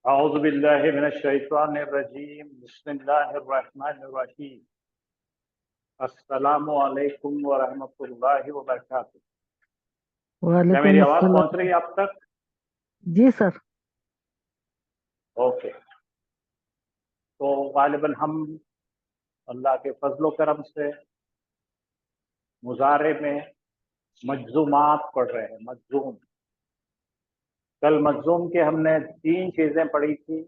औज़ु बिल्लाहि मिनश्शैतानिर्रजीम बिस्मिल्लाहिर्रहमानिर्रहीम अस्सलामु अलैकुम व रहमतुल्लाहि व बरकातुहू। क्या मेरी आवाज पहुंच रही है आप तक? जी सर। ओके, तो गालिबन हम अल्लाह के फजलो करम से मुजारे में मजजूमात पढ़ रहे हैं। मजजूम, कल मजजूम के हमने 3 चीजें पढ़ी थी।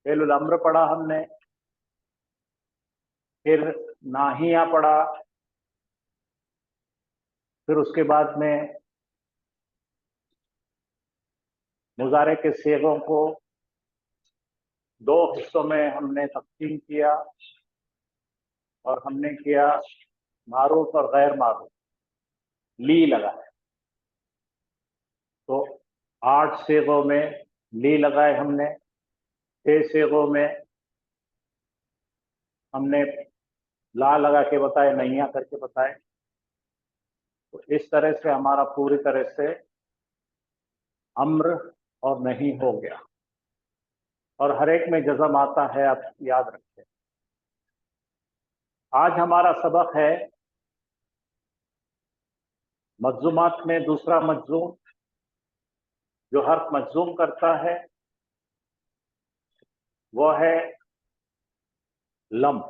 फेलुल अम्र पढ़ा हमने, फिर नाहिया पढ़ा, फिर उसके बाद में मुजारे के सेगों को 2 हिस्सों में हमने तकसीम किया और हमने किया मारूफ और गैर मारूफ, ली लगाए। तो 8 सेगों में ली लगाए हमने, 6 सेगों में हमने ला लगा के बताए, नैया करके बताए। तो इस तरह से हमारा पूरी तरह से अम्र और नहीं हो गया, और हर एक में जज़म आता है, आप याद रखें। आज हमारा सबक है मजजूमात में दूसरा मजजूम, जो हर्फ मजजूम करता है वो है लम।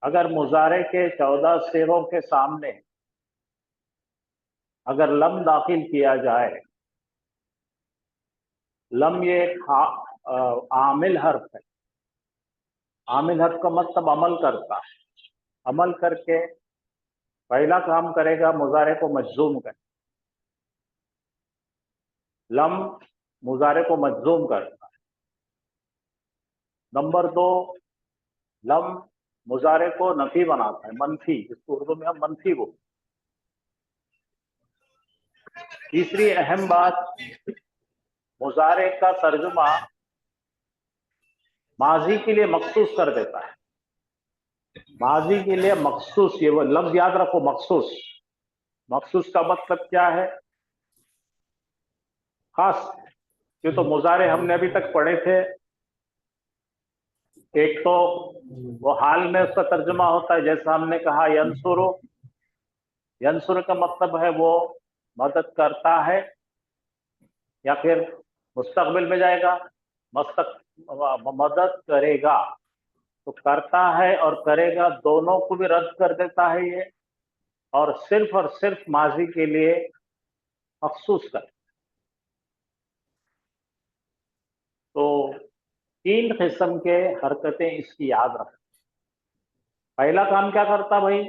अगर मुजारे के 14 सेगों के सामने अगर लम दाखिल किया जाए, लम ये एक आमिल हर्फ है। आमिल हर्फ का मतलब अमल करता है। अमल करके पहला काम करेगा, मुजारे को मजजूम करे। लम मुजारे को मजजूम करता है। नंबर 2, लम मुजारे को नफी बनाता है, मनफी, जिसको उर्दू में हम मनफी बोलते हैं। तीसरी अहम बात, मुजारे का तर्जुमा माजी के लिए मखसूस कर देता है। माजी के लिए मखसूस, ये वो लफ्ज याद रखो, मखसूस। मखसूस का मतलब क्या है? खास। ये तो मुजारे हमने अभी तक पढ़े थे। एक तो वो हाल में उसका तर्जुमा होता है, जैसा हमने कहा यंसुरु। यंसुरु का मतलब है वो मदद करता है, या फिर मुस्तकबिल में जाएगा मदद करेगा। तो करता है और करेगा दोनों को भी रद्द कर देता है ये, और सिर्फ माजी के लिए मखसूस कर। तो 3 किस्म के हरकतें इसकी याद रखें। पहला काम क्या करता भाई?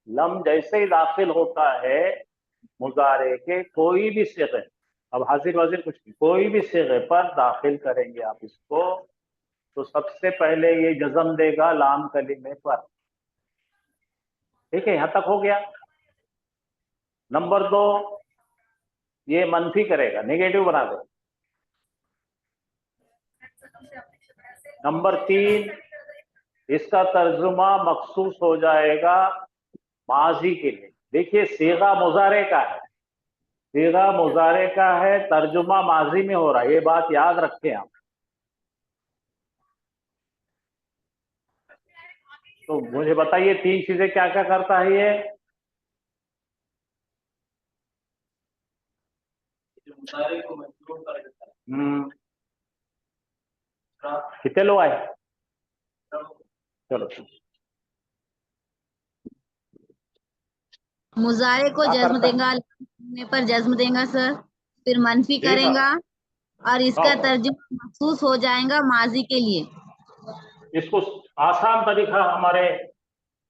लम जैसे ही दाखिल होता है मुजारे के कोई भी सिगे, अब हाजिर वाजिर कुछ नहीं, कोई भी सिगे पर दाखिल करेंगे आप इसको, तो सबसे पहले ये जज़म देगा लाम कलीमे पर। ठीक है, यहां तक हो गया। नंबर 2, ये मनफी करेगा, नेगेटिव बना देगा। नंबर 3, इसका तर्जुमा मखसूस हो जाएगा माजी के लिए। देखिए, सीगा मुजारे का है, सीगा मुजारे का है, तर्जुमा माजी में हो रहा है, ये बात याद रखें आप। तो मुझे बताइए 3 चीजें क्या क्या करता है ये? मुजारे को मजबूर कर देता है। कितने लोग आए? चलो, मुजारे को जज्म देगा, पर जज्म देगा सर, फिर मनफी करेगा और इसका तर्जुमा महसूस हो जाएगा माजी के लिए। इसको आसान तरीका हमारे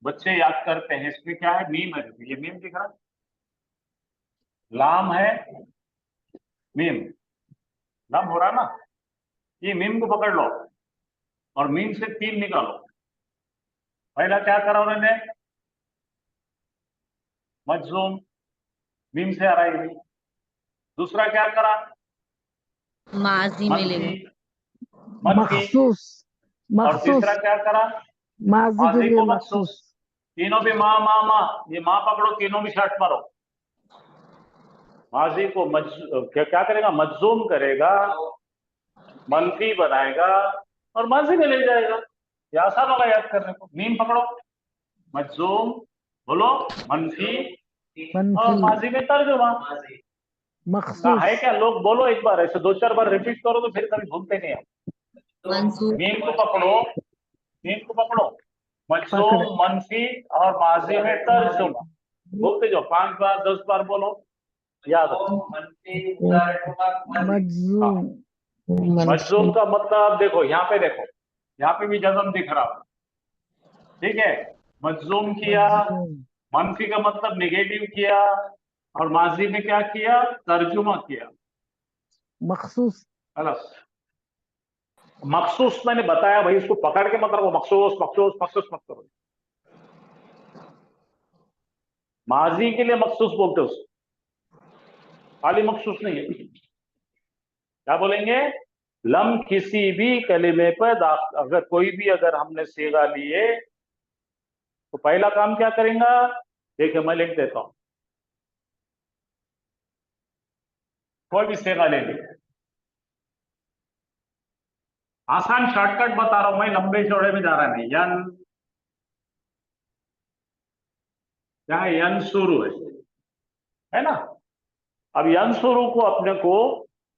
बच्चे याद करते हैं। इसमें क्या है? मीम है, ये मीम दिख रहा है, लाम है, मीम, लाम हो रहा ना, ये मीम को पकड़ लो और मीम से 3 निकालो। पहला क्या करा उन्होंने? मजलूम, मीम से आ रहा है। दूसरा क्या करा? माजी में लेगा, मखसूस। और तीसरा क्या करा? माजी के लिए मखसूस। तीनों भी माँ माँ माँ, ये माँ पकड़ो, तीनों भी शर्ट मारो। माजी को क्या क्या करेगा, मजजूम करेगा, मनफी बनाएगा और माजी में ले जाएगा। ये आसान होगा याद करने को। मीम पकड़ो, मजजूम बोलो, मनफी और मनफी माजी में तर्जुमा। ना मखसूस है क्या? लोग बोलो एक बार, ऐसे 2-4 बार रिपीट करो तो फिर कभी भूलते नहीं आप। मंसूब मीम को पकड़ो, मीम को पकड़ो, पकड़ मजजूम, मनफी और माजी में तर्जुमा। बोलते जाओ, 5 बार 10 बार बोलो, याद रखो। हाँ, मजजूम मजजूम का मतलब देखो, यहाँ पे देखो, यहाँ पे भी जज्म दिख रहा है, ठीक है। मजजूम किया, मजजूम मनफी का मतलब नेगेटिव किया, और माजी में क्या किया, तर्जुमा किया। मखसूस अलग मखसूस मैंने बताया भाई, इसको पकड़ के मत रखो, मखसूस मखसूस मखसूस मत करो। माजी के लिए मखसूस बोलते हो उसको, खाली मखसूस नहीं है। क्या बोलेंगे, लम किसी भी कलिमे पर अगर कोई भी अगर हमने सेगा लिए तो पहला काम क्या करेंगे, देखिए मैं लिख देता हूं, कोई भी सेगा ले लिया, आसान शॉर्टकट बता रहा हूं मैं, लंबे चौड़े में जा रहा नहीं। यन, क्या है, यन शुरू है ना। अब यन शुरू को अपने को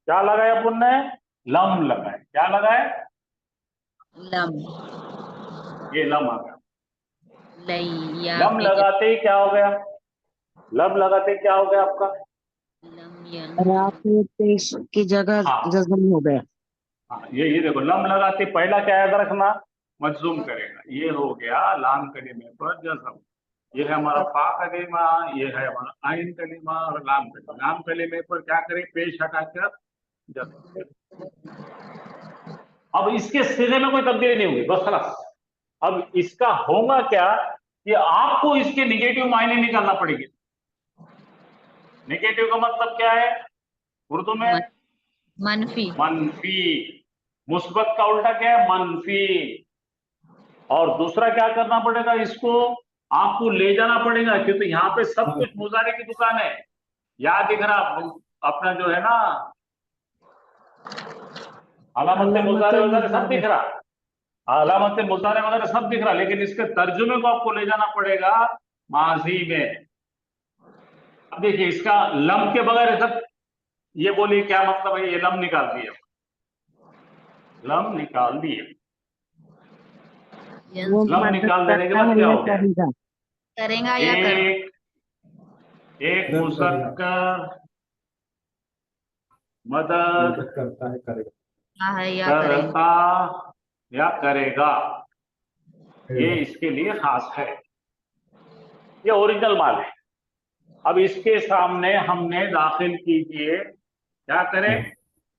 क्या लगाया अपन ने, लम लगाए। क्या लगाए, लम ये लम आ गया। लई या लम के लगाते ही क्या हो गया, लम लगाते ही क्या हो गया आपका, लम यन राफे पेश की जगह हाँ जज्म हो गया। हाँ, ये देखो, लम लगाते पहला क्या याद रखना, मजलूम करेगा। ये हो गया लाम कलीमे पर जज्म। ये है हमारा फा कलीमा, ये है हमारा आइन कलीमा और लाम कलीमा। लाम कलीमे पर क्या करें, पेश हटाकर जज्म। अब इसके सिरे में कोई तब्दीली नहीं होगी, बस खलास। अब इसका होगा क्या कि आपको इसके निगेटिव मायने निकालना पड़ेंगे। निगेटिव का मतलब क्या है उर्दू में, मनफी मनफी। मुस्बत का उल्टा क्या है, मनफी। और दूसरा क्या करना पड़ेगा, इसको आपको ले जाना पड़ेगा, क्योंकि यहाँ पे सब कुछ मुजारे की दुकान है। याद दिख रहा अपना जो है ना, अलामत मुजारे वगैरह सब दिख रहा, अलामत मुजारे वगैरह सब दिख रहा, लेकिन इसके तर्जुमे को आपको ले जाना पड़ेगा माजी में। अब देखिए, इसका लम के बगैर सब, ये बोलिए क्या मतलब है, ये लम निकाल दिए, लम निकाल दिए। वो लम मदद निकाल देने के करता बाद है क्या या हो गया, करेगा। करेगा या कर एक एक मुज़क्कर मदद करता है, करेगा। है या करेगा। करता या करेगा, ये इसके लिए खास है, ये ओरिजिनल माल है। अब इसके सामने हमने दाखिल कीजिए, क्या करें,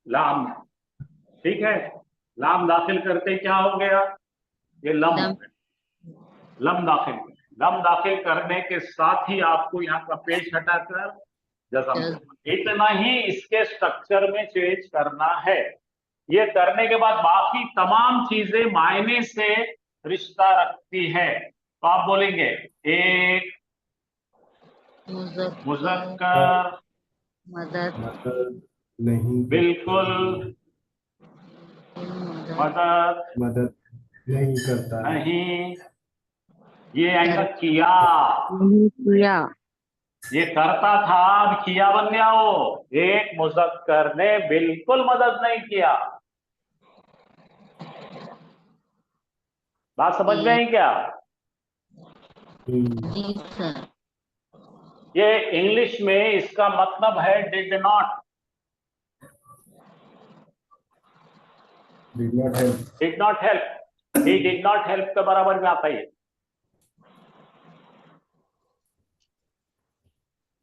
लाम। ठीक है, लाम दाखिल करते क्या हो गया, ये लम हो लम गया। लम दाखिल, लम दाखिल करने के साथ ही आपको यहाँ का पेश हटाकर जज़म जज़्म। करना। इतना ही इसके स्ट्रक्चर में चेंज करना है। ये करने के बाद बाकी तमाम चीजें मायने से रिश्ता रखती है। तो आप बोलेंगे एक मुज़क्कर मुज़क्कर मदद मदद नहीं बिल्कुल मदद मदद मदद नहीं करता है। नहीं, ये आएगा कर किया। नहीं किया ये करता था, अब किया बन गया वो। एक मुज़क्कर ने बिल्कुल मदद नहीं किया। बात समझ में आई क्या? जी सर। ये इंग्लिश में इसका मतलब है did not. Did not help. Did not help, he did not help के बराबर में आता है।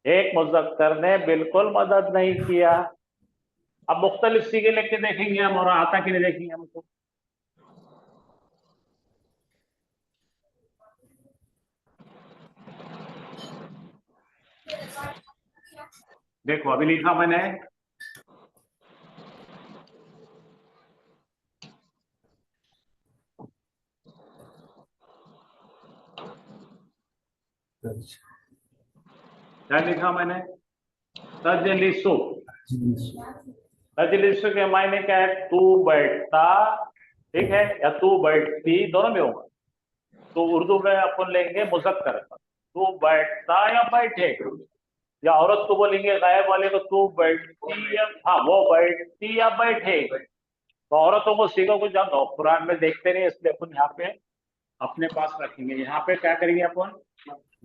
एक मुज़क्कर ने बिल्कुल मदद नहीं किया। अब मुख्तलिफ सीगे लिख के देखेंगे हम, और आता कि नहीं देखेंगे हमको। देखो अभी लिखा मैंने, क्या लिखा मैंने, तजलिसु। तजलिसु। तजलिसु के मायने क्या है? तू बैठता, ठीक है, या तू बैठती, दोनों में होगा। तो उर्दू में अपन लेंगे मुज़क्कर का, तू बैठता या बैठे, या औरत को बोलेंगे गायब वाले को तू बैठती या, हाँ वो बैठती या बैठे। तो औरतों को सीखो कुछ जानो, कुरान में देखते नहीं, इसलिए अपन यहाँ पे अपने पास रखेंगे। यहाँ पे क्या करेंगे अपन?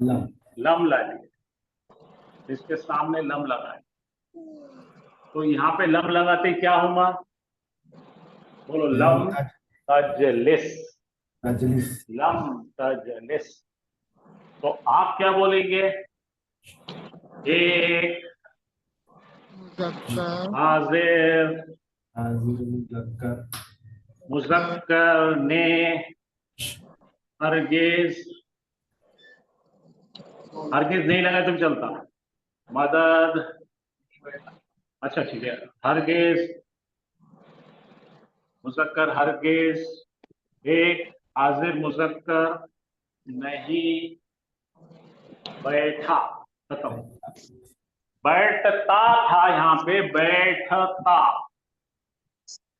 लम। लम लाएंगे, इसके सामने लम लगाए। तो यहाँ पे लम लगाते क्या होगा? बोलो, लम तजलिस। तजलिस। लम तजलिस। तो आप क्या बोलेंगे? एक मुज़क्कर हाजिर हाजिर मुज़क्कर मुज़क्कर ने हरगिज, हरगिज नहीं लगा तुम चलता, मदद, अच्छा ठीक है, हरगिज मुज़क्कर हरगिज, एक हाजिर मुज़क्कर नहीं बैठा, खत्म। बैठता था, यहाँ पे बैठता,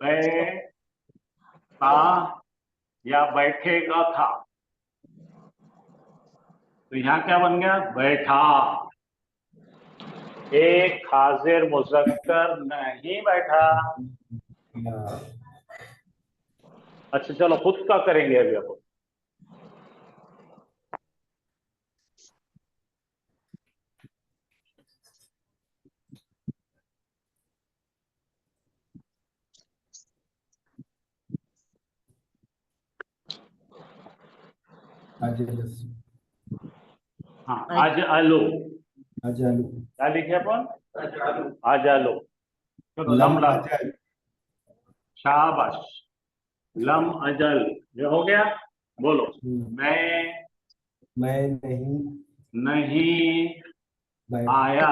बैठता या बैठेगा था। तो यहाँ क्या बन गया? बैठा। एक हाजिर मुज़क्कर नहीं बैठा। अच्छा चलो खुद का करेंगे अभी अपन। अजलस। हाँ, आज आलो, अजलु। क्या लिखे अपन? आज आलो। चलो लम ला, अजल। शाबाश, लम अजल, ये हो गया। बोलो, मैं नहीं नहीं बैठ। आया,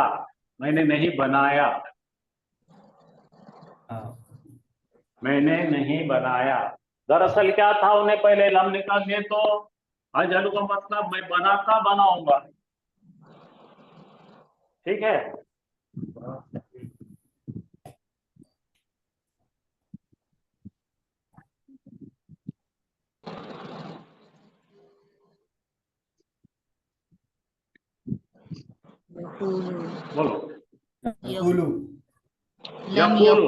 मैंने नहीं बनाया, हाँ। मैंने नहीं बनाया। दरअसल क्या था, उन्हें पहले लम निकाल दिए, तो अजल का मतलब मैं बनाता बनाऊंगा, ठीक है। यकूलु बोलो, यकुलु। लम यकुल,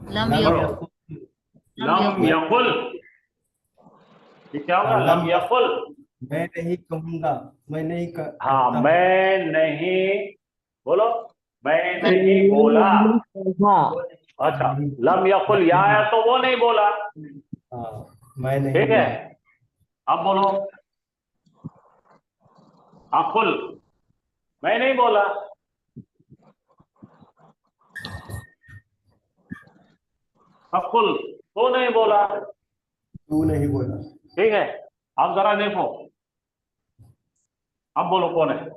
लम लम बोलो, यकुल। लम यकुल, ये क्या होगा? लम यकुल। मैं नहीं कहूंगा, मैं नहीं हाँ, कहता हूँ। मैं नहीं, बोलो, मैं नहीं बोला। हाँ, अच्छा, लम यकुल, या है तो वो नहीं बोला, हाँ, मैं नहीं ठीक है। बोला। अब बोलो, अकुल, मैं नहीं बोला, अकुल, तो नहीं बोला, तू नहीं बोला। ठीक है। अब जरा देखो, अब बोलो कौन है?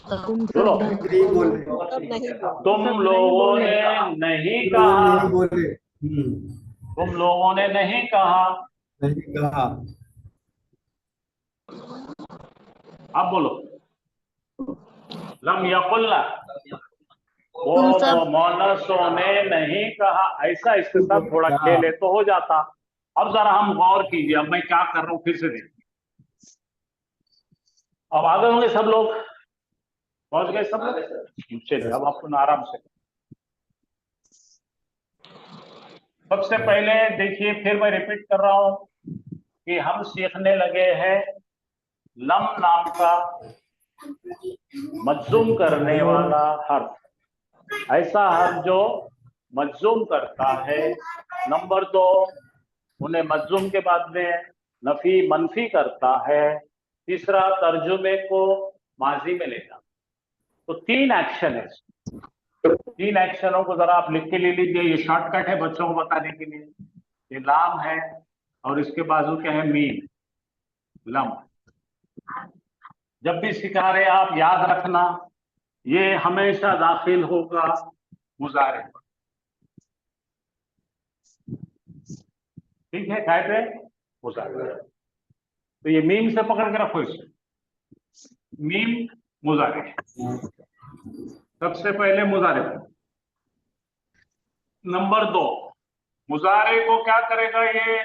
तुम बोलो, सब नहीं बोल रहे। तुम लोगों ने नहीं कहा, नहीं बोले। तुम लोगों ने नहीं कहा। नहीं कहा। अब बोलो, लम यकुल्ला, वो तुम सब मोनसों ने नहीं कहा। ऐसा इसके साथ थोड़ा खेले तो हो जाता। अब जरा हम गौर कीजिए, अब मैं क्या कर रहा हूं फिर से देखिए। अब आ गए होंगे सब लोग, पहुंच गए सब लोग, चलिए अब अपन आराम से। सबसे पहले देखिए, फिर मैं रिपीट कर रहा हूं कि हम सीखने लगे हैं लम नाम का मज्जूम करने वाला हर्फ। ऐसा हर्फ जो मज्जूम करता है। नंबर 2, उन्हें मज्जूम के बाद में नफी मनफी करता है। तीसरा, तर्जुमे को माजी में लेना। तो 3 एक्शन है। 3 एक्शनों को जरा आप लिख के ले लीजिए, ये शॉर्टकट है बच्चों को बताने के लिए। ये लाम है और इसके बाजू क्या है? Meme, lump. जब भी सिखा रहे आप याद रखना, ये हमेशा दाखिल होगा मुजारे पर, ठीक है, काय पे? मुजारे। तो ये मीम से पकड़ के रखो इसे। मीम मुजारे, सबसे पहले मुजारे। नंबर 2, मुजारे को क्या करेगा ये,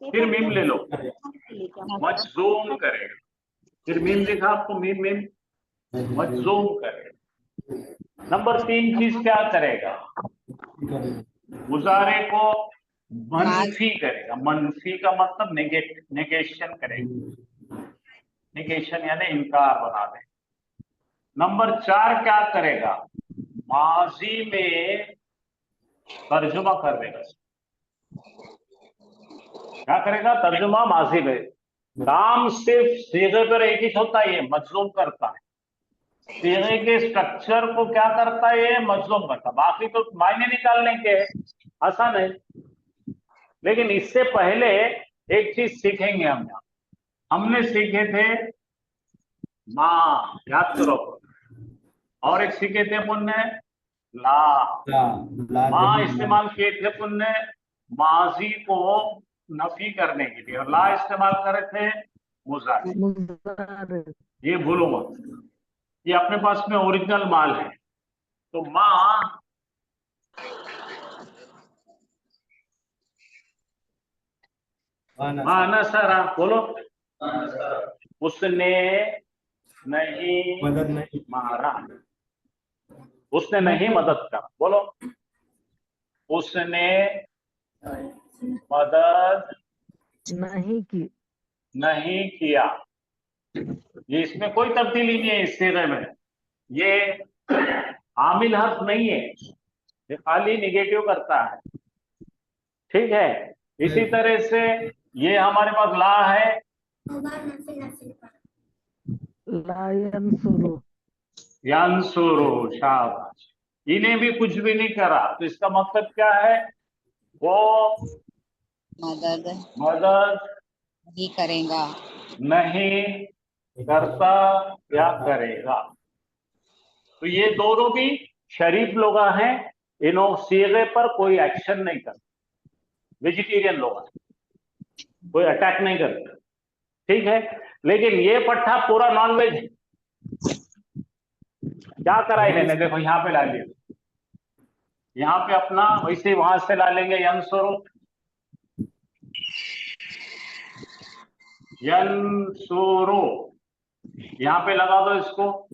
फिर मीम ले लो, मजजूम करेगा। फिर मीम दिखा आपको, मीम मीम मजजूम करेगा। नंबर 3 चीज क्या करेगा, मुजारे को मनफी करेगा। मनफी का मतलब नेगेशन करेगा, नेगेशन यानी इनकार बना दे। नंबर 4 क्या करेगा, माजी में तर्जुमा कर देगा। क्या करेगा, तर्जुमा माजी में। काम सिर्फ सीगे पर एक ही होता है, ये मजलूम करता है। सीगे के स्ट्रक्चर को क्या करता है, ये मजलूम करता है। बाकी तो मायने निकालने के आसान है। लेकिन इससे पहले एक चीज सीखेंगे हम यहाँ। हमने सीखे थे माँ, याद करो, और एक सीखे थे पुण्य ला। माँ इस्तेमाल किए थे पुण्य माजी को नफी करने के लिए, और ला इस्तेमाल करे थे मुजारे। मुजारे। ये भूलो मत, ये अपने पास में ओरिजिनल माल है। तो माँ नसरा, बोलो, उसने नहीं मदद नहीं मारा, उसने नहीं मदद करा, बोलो, उसने मदद नहीं की। नहीं किया। ये इसमें कोई तब्दीली नहीं है इस सिरे में, ये आमिल हर्फ नहीं है, ये खाली निगेटिव करता है। ठीक है, इसी तरह से ये हमारे पास ला है, ला यंसुरु। यांसुरो, शाबाश। इन्हें भी कुछ भी नहीं करा, तो इसका मतलब क्या है, वो मदद मदद ही करेगा। नहीं करता या करेगा। तो ये दोनों भी शरीफ लोग हैं, इन्हों सीगे पर कोई एक्शन नहीं करते। वेजिटेरियन लोग हैं, कोई अटैक नहीं करते। ठीक है, लेकिन ये पट्टा पूरा नॉनवेज है। क्या करा इन्होंने, देखो यहाँ पे ला लिया, यहाँ पे अपना वैसे वहां से ला लेंगे, यंसुरो, यंसुरो, यहाँ पे लगा दो इसको,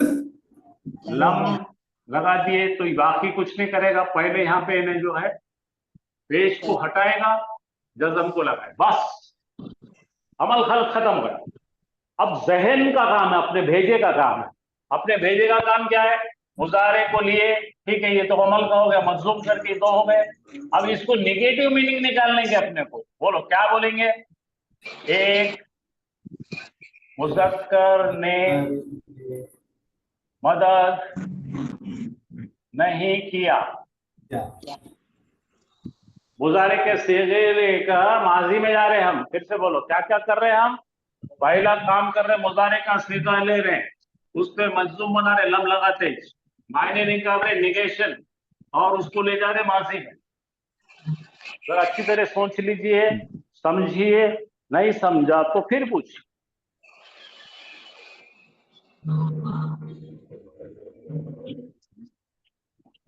लम लगा दिए, तो बाकी कुछ नहीं करेगा। पहले यहाँ पे इन्हें जो है पेश को हटाएगा, जज्म को लगाए, बस अमल खत्म कर। अब जहन का काम है, अपने भेजे का काम है। अपने भेजे का काम क्या है, मुजारे को लिए, ठीक है, ये तो अमल का हो गया, मजलूम करके 2 हो गए। अब इसको निगेटिव मीनिंग निकालने के अपने को, बोलो क्या बोलेंगे, एक मुजक्कर ने मदद नहीं किया। मुजारे के सीगे का माजी में जा रहे हैं हम, फिर से बोलो क्या क्या कर रहे हैं हम। पहला काम कर रहे हैं, मुजारे का सीगा ले रहे हैं, उस पर मजलूम बना रहे, लम लगाते, मायने नहीं कर रहे, निगेशन, और उसको ले जा रहे माजी में। जरा अच्छी तरह सोच लीजिए, समझिए, नहीं समझा तो फिर पूछिए।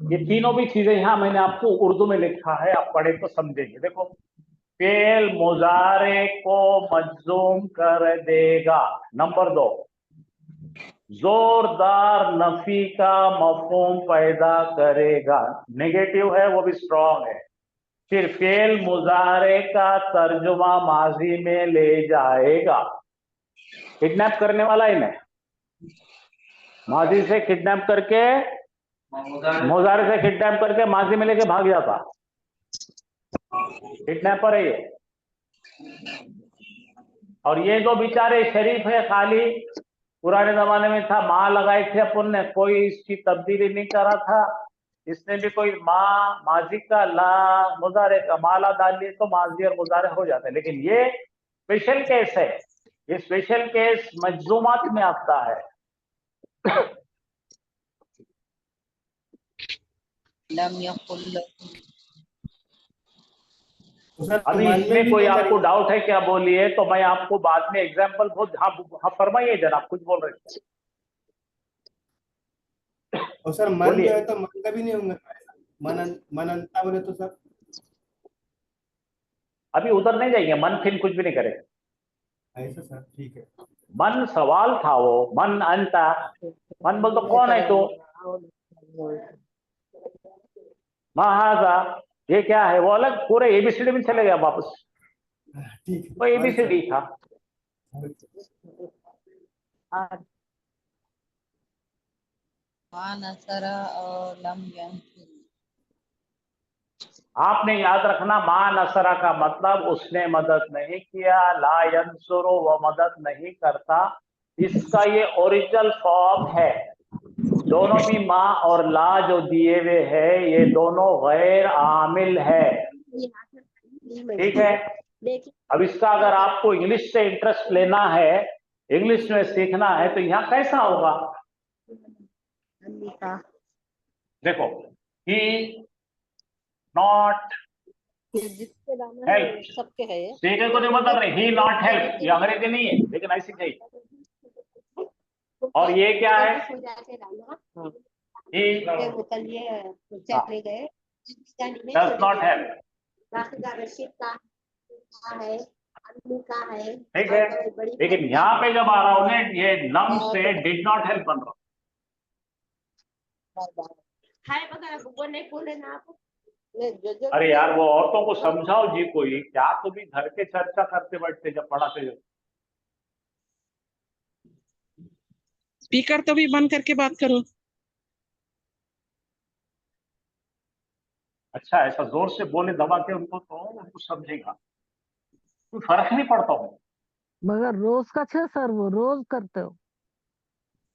ये तीनों भी चीजें यहां मैंने आपको उर्दू में लिखा है, आप पढ़े तो समझेंगे। देखो, फेल मुजारे को मजलूम कर देगा। नंबर 2, जोरदार नफी का मफहूम पैदा करेगा, नेगेटिव है वो भी स्ट्रॉन्ग है। फिर फेल मुजारे का तर्जुमा माजी में ले जाएगा। किडनैप करने वाला इन्हें माजी से किडनैप करके, मुजारे से किडनैप करके माजी में लेके भाग जाता, किडनैपर है ये। और ये जो बेचारे शरीफ है, खाली पुराने जमाने में था, माँ लगाए थे अपन ने, कोई इसकी तब्दीली नहीं करा था। इसने भी कोई माँ माजी का ला मुजारे का माला डाल लिए तो माजी और मुजारे हो जाते हैं। लेकिन ये स्पेशल केस है, ये स्पेशल केस मजलूमात में आता है। लम यकुल अभी इसमें कोई आपको डाउट है क्या, बोलिए, तो मैं आपको बाद में एग्जांपल बहुत। हाँ फरमाइए जनाब, कुछ बोल रहे थे। और सर मन बोलिए। जो है तो मन का भी नहीं होगा। मन अंता बोले तो सर। अभी उधर नहीं जाएंगे, मन फिर कुछ भी नहीं करेगा। ऐसा सर, ठीक है। मन सवाल था वो, मन अंता। मन बोल तो कौन है तो महाजा, ये क्या है, वो अलग पूरे एबीसीडी में चले गया वापस। ठीक है, वो सॉरी सर। एबीसीडी था। मानसरा और लम यंसुर। आपने याद रखना, मा नसरा का मतलब उसने मदद नहीं किया, ला यंसुरु वो मदद नहीं करता। इसका ये ओरिजिनल फॉर्म है। दोनों भी माँ और ला जो दिए हुए है, ये दोनों गैर आमिल है। ठीक है। अब इसका अगर आपको इंग्लिश से इंटरेस्ट लेना है, इंग्लिश में सीखना है, तो यहाँ कैसा होगा देखो, ही नॉट हेल्प। सबके है ये। सीखे को नहीं मतलब नहीं, ही नॉट हेल्प, ये अंग्रेजी नहीं है लेकिन ऐसी चाहिए। और ये क्या है, ही डज नॉट हेल्प। ठीक है, लेकिन यहाँ पे जब आ रहा हूं ना, ये लम से डिड नॉट हेल्प बन रहा। अरे यार, वो औरतों को समझाओ जी, कोई क्या तो भी घर के चर्चा करते बैठते जब पढ़ाते जब। स्पीकर तो भी बंद करके बात करो। अच्छा, ऐसा जोर से बोले दबा के उनको तो उनको समझेगा, कोई फर्क नहीं पड़ता हो। मगर रोज का छे सर, वो रोज करते हो।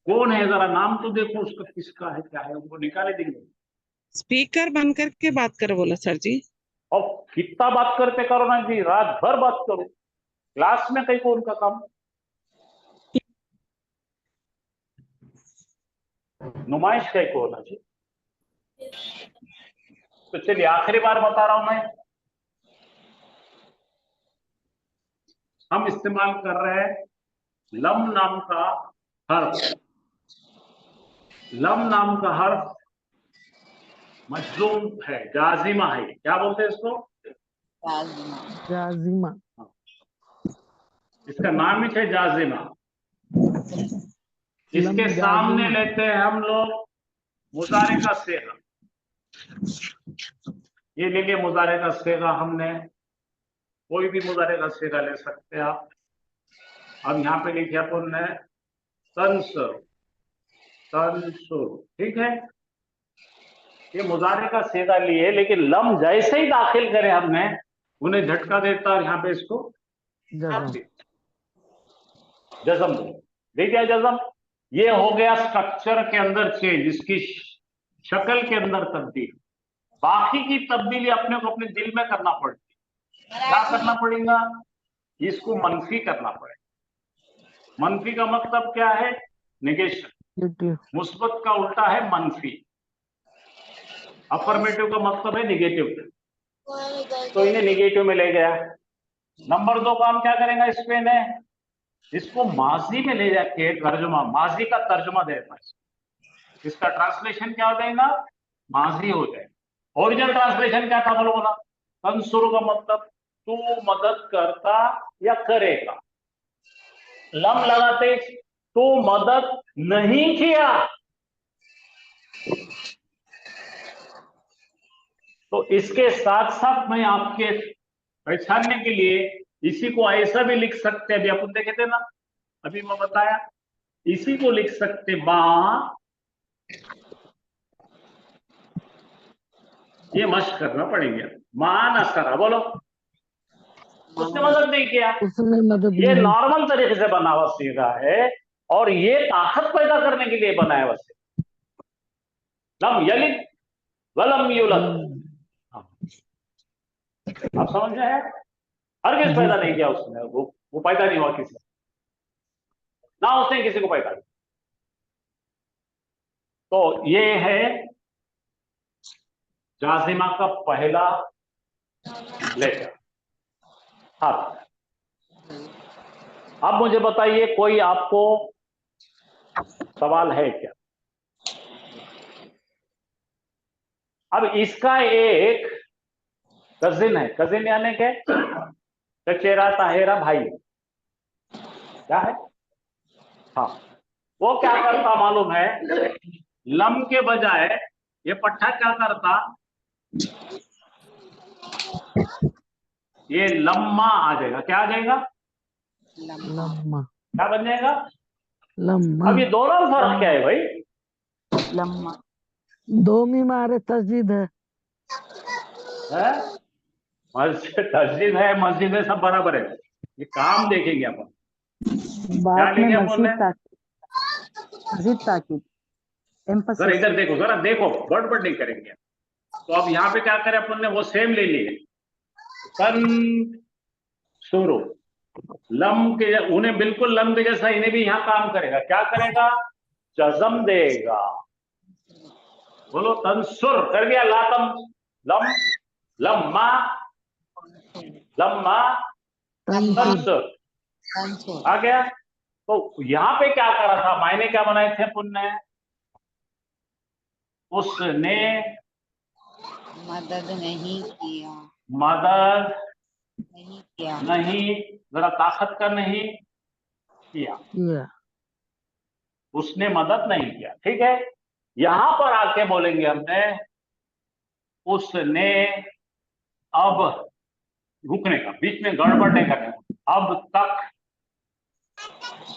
कौन है, जरा नाम तो देखो उसका, किसका है, क्या है, उनको निकाले देंगे। स्पीकर बंद करके बात करो बोला सर जी। और कितना बात करते करो ना जी, रात भर बात करो, क्लास में कहीं को उनका काम नुमाइश कहीं को होना जी। तो चलिए, आखिरी बार बता रहा हूं मैं, हम इस्तेमाल कर रहे हैं लम नाम का हर्फ। लम नाम का हर्फ मजलूम है, जाजिमा है। क्या बोलते हैं इसको? जाजिमा। इसका नाम ही है जाजिमा। इसके लम सामने जाजिमा। लेते हैं हम लोग मुजारे का सेगा। ये ले लिया मुजारे का सेगा हमने, कोई भी मुजारे का सेगा ले सकते हैं आप। अब यहाँ पे लिखे अपन ने तंसुर, तंसुर, ठीक है। ये मुजारे का सेगा लिए, लेकिन लम जैसे ही दाखिल करे हमने, उन्हें झटका देता और यहाँ पे इसको जजम। जजम दे दिया, जजम। ये हो गया स्ट्रक्चर के अंदर चेंज, इसकी शक्ल के अंदर तब्दील। बाकी की तब्दीली अपने को अपने दिल में करना पड़ती है। क्या करना पड़ेगा? इसको मनफी करना पड़ेगा। मनफी का मतलब क्या है? निगेशन। मुस्बत का उल्टा है मनफी। अफर्मेटिव का मतलब है निगेटिव। तो इन्हें निगेटिव में ले गया। नंबर 2 काम क्या करेगा इस पे ने? इसको माजी में ले जाके तर्जुमा, माजी का तर्जुमा देता है। इसका ट्रांसलेशन क्या हो जाएगा? माजी हो जाएगा। ओरिजिनल ट्रांसलेशन क्या था बोलो बोला? तंसुर का मतलब तू मदद करता या करेगा। लम लगाते तू मदद नहीं किया। तो इसके साथ साथ मैं आपके पहचानने के लिए इसी को ऐसा भी लिख सकते हैं, अभी अपन देखे थे ना, अभी मैं बताया, इसी को लिख सकते मां। ये मश्क करना पड़ेगा। मान असरा बोलो, उसने मदद नहीं किया। उसने मदद ये नहीं। नॉर्मल तरीके से बना हुआ सीधा है, और ये ताकत पैदा करने के लिए बनाया हुआ सीधा। लम यलिद वलम यूलद। आप समझ रहे हैं? हरगिज़ पैदा नहीं किया उसने, वो पैदा नहीं हुआ किसी से, ना उसने किसी को पैदा किया। तो ये है जाजिमा का पहला लेटर, हर्फ। अब मुझे बताइए, कोई आपको सवाल है क्या? अब इसका एक कजिन है, कजिन यानी के चचेरा ताहेरा भाई, क्या है? हाँ, वो क्या करता मालूम है? लम के बजाय ये पट्टा क्या करता, ये लम्मा आ जाएगा। क्या आ जाएगा? लम्मा लम्मा क्या बन जाएगा? लम्मा अब ये दोनों में फर्क क्या है भाई? लम्मा दो में मारे तस्दीद है। है? मस्जिद है, मस्जिद है, सब बराबर है। ये काम देखेंगे अपन। क्या बात में लेंगे अपन मजीद ने? ताकीद, मजीद ताकीद, जरा एम्फसिस। इधर देखो, जरा देखो, गड़बड़ नहीं करेंगे। तो अब यहाँ पे क्या करें अपन ने, वो सेम ले लिए। सन शुरू लम के, उन्हें बिल्कुल लम के जैसा इन्हें भी यहाँ काम करेगा। क्या करेगा? जज़म देगा। बोलो, तंसुर कर दिया। लातम लम, लम्मा, लम्मा तंसुर तंसुर आ गया। तो यहाँ पे क्या करा था, मायने क्या बनाए थे अपन ने? उसने मदद नहीं किया, मदद नहीं किया, नहीं, जरा ताकत का नहीं किया, किया उसने मदद नहीं किया। ठीक है, यहां पर आके बोलेंगे हमने उसने, अब रुकने का, बीच में गड़बड़ नहीं करने का। अब तक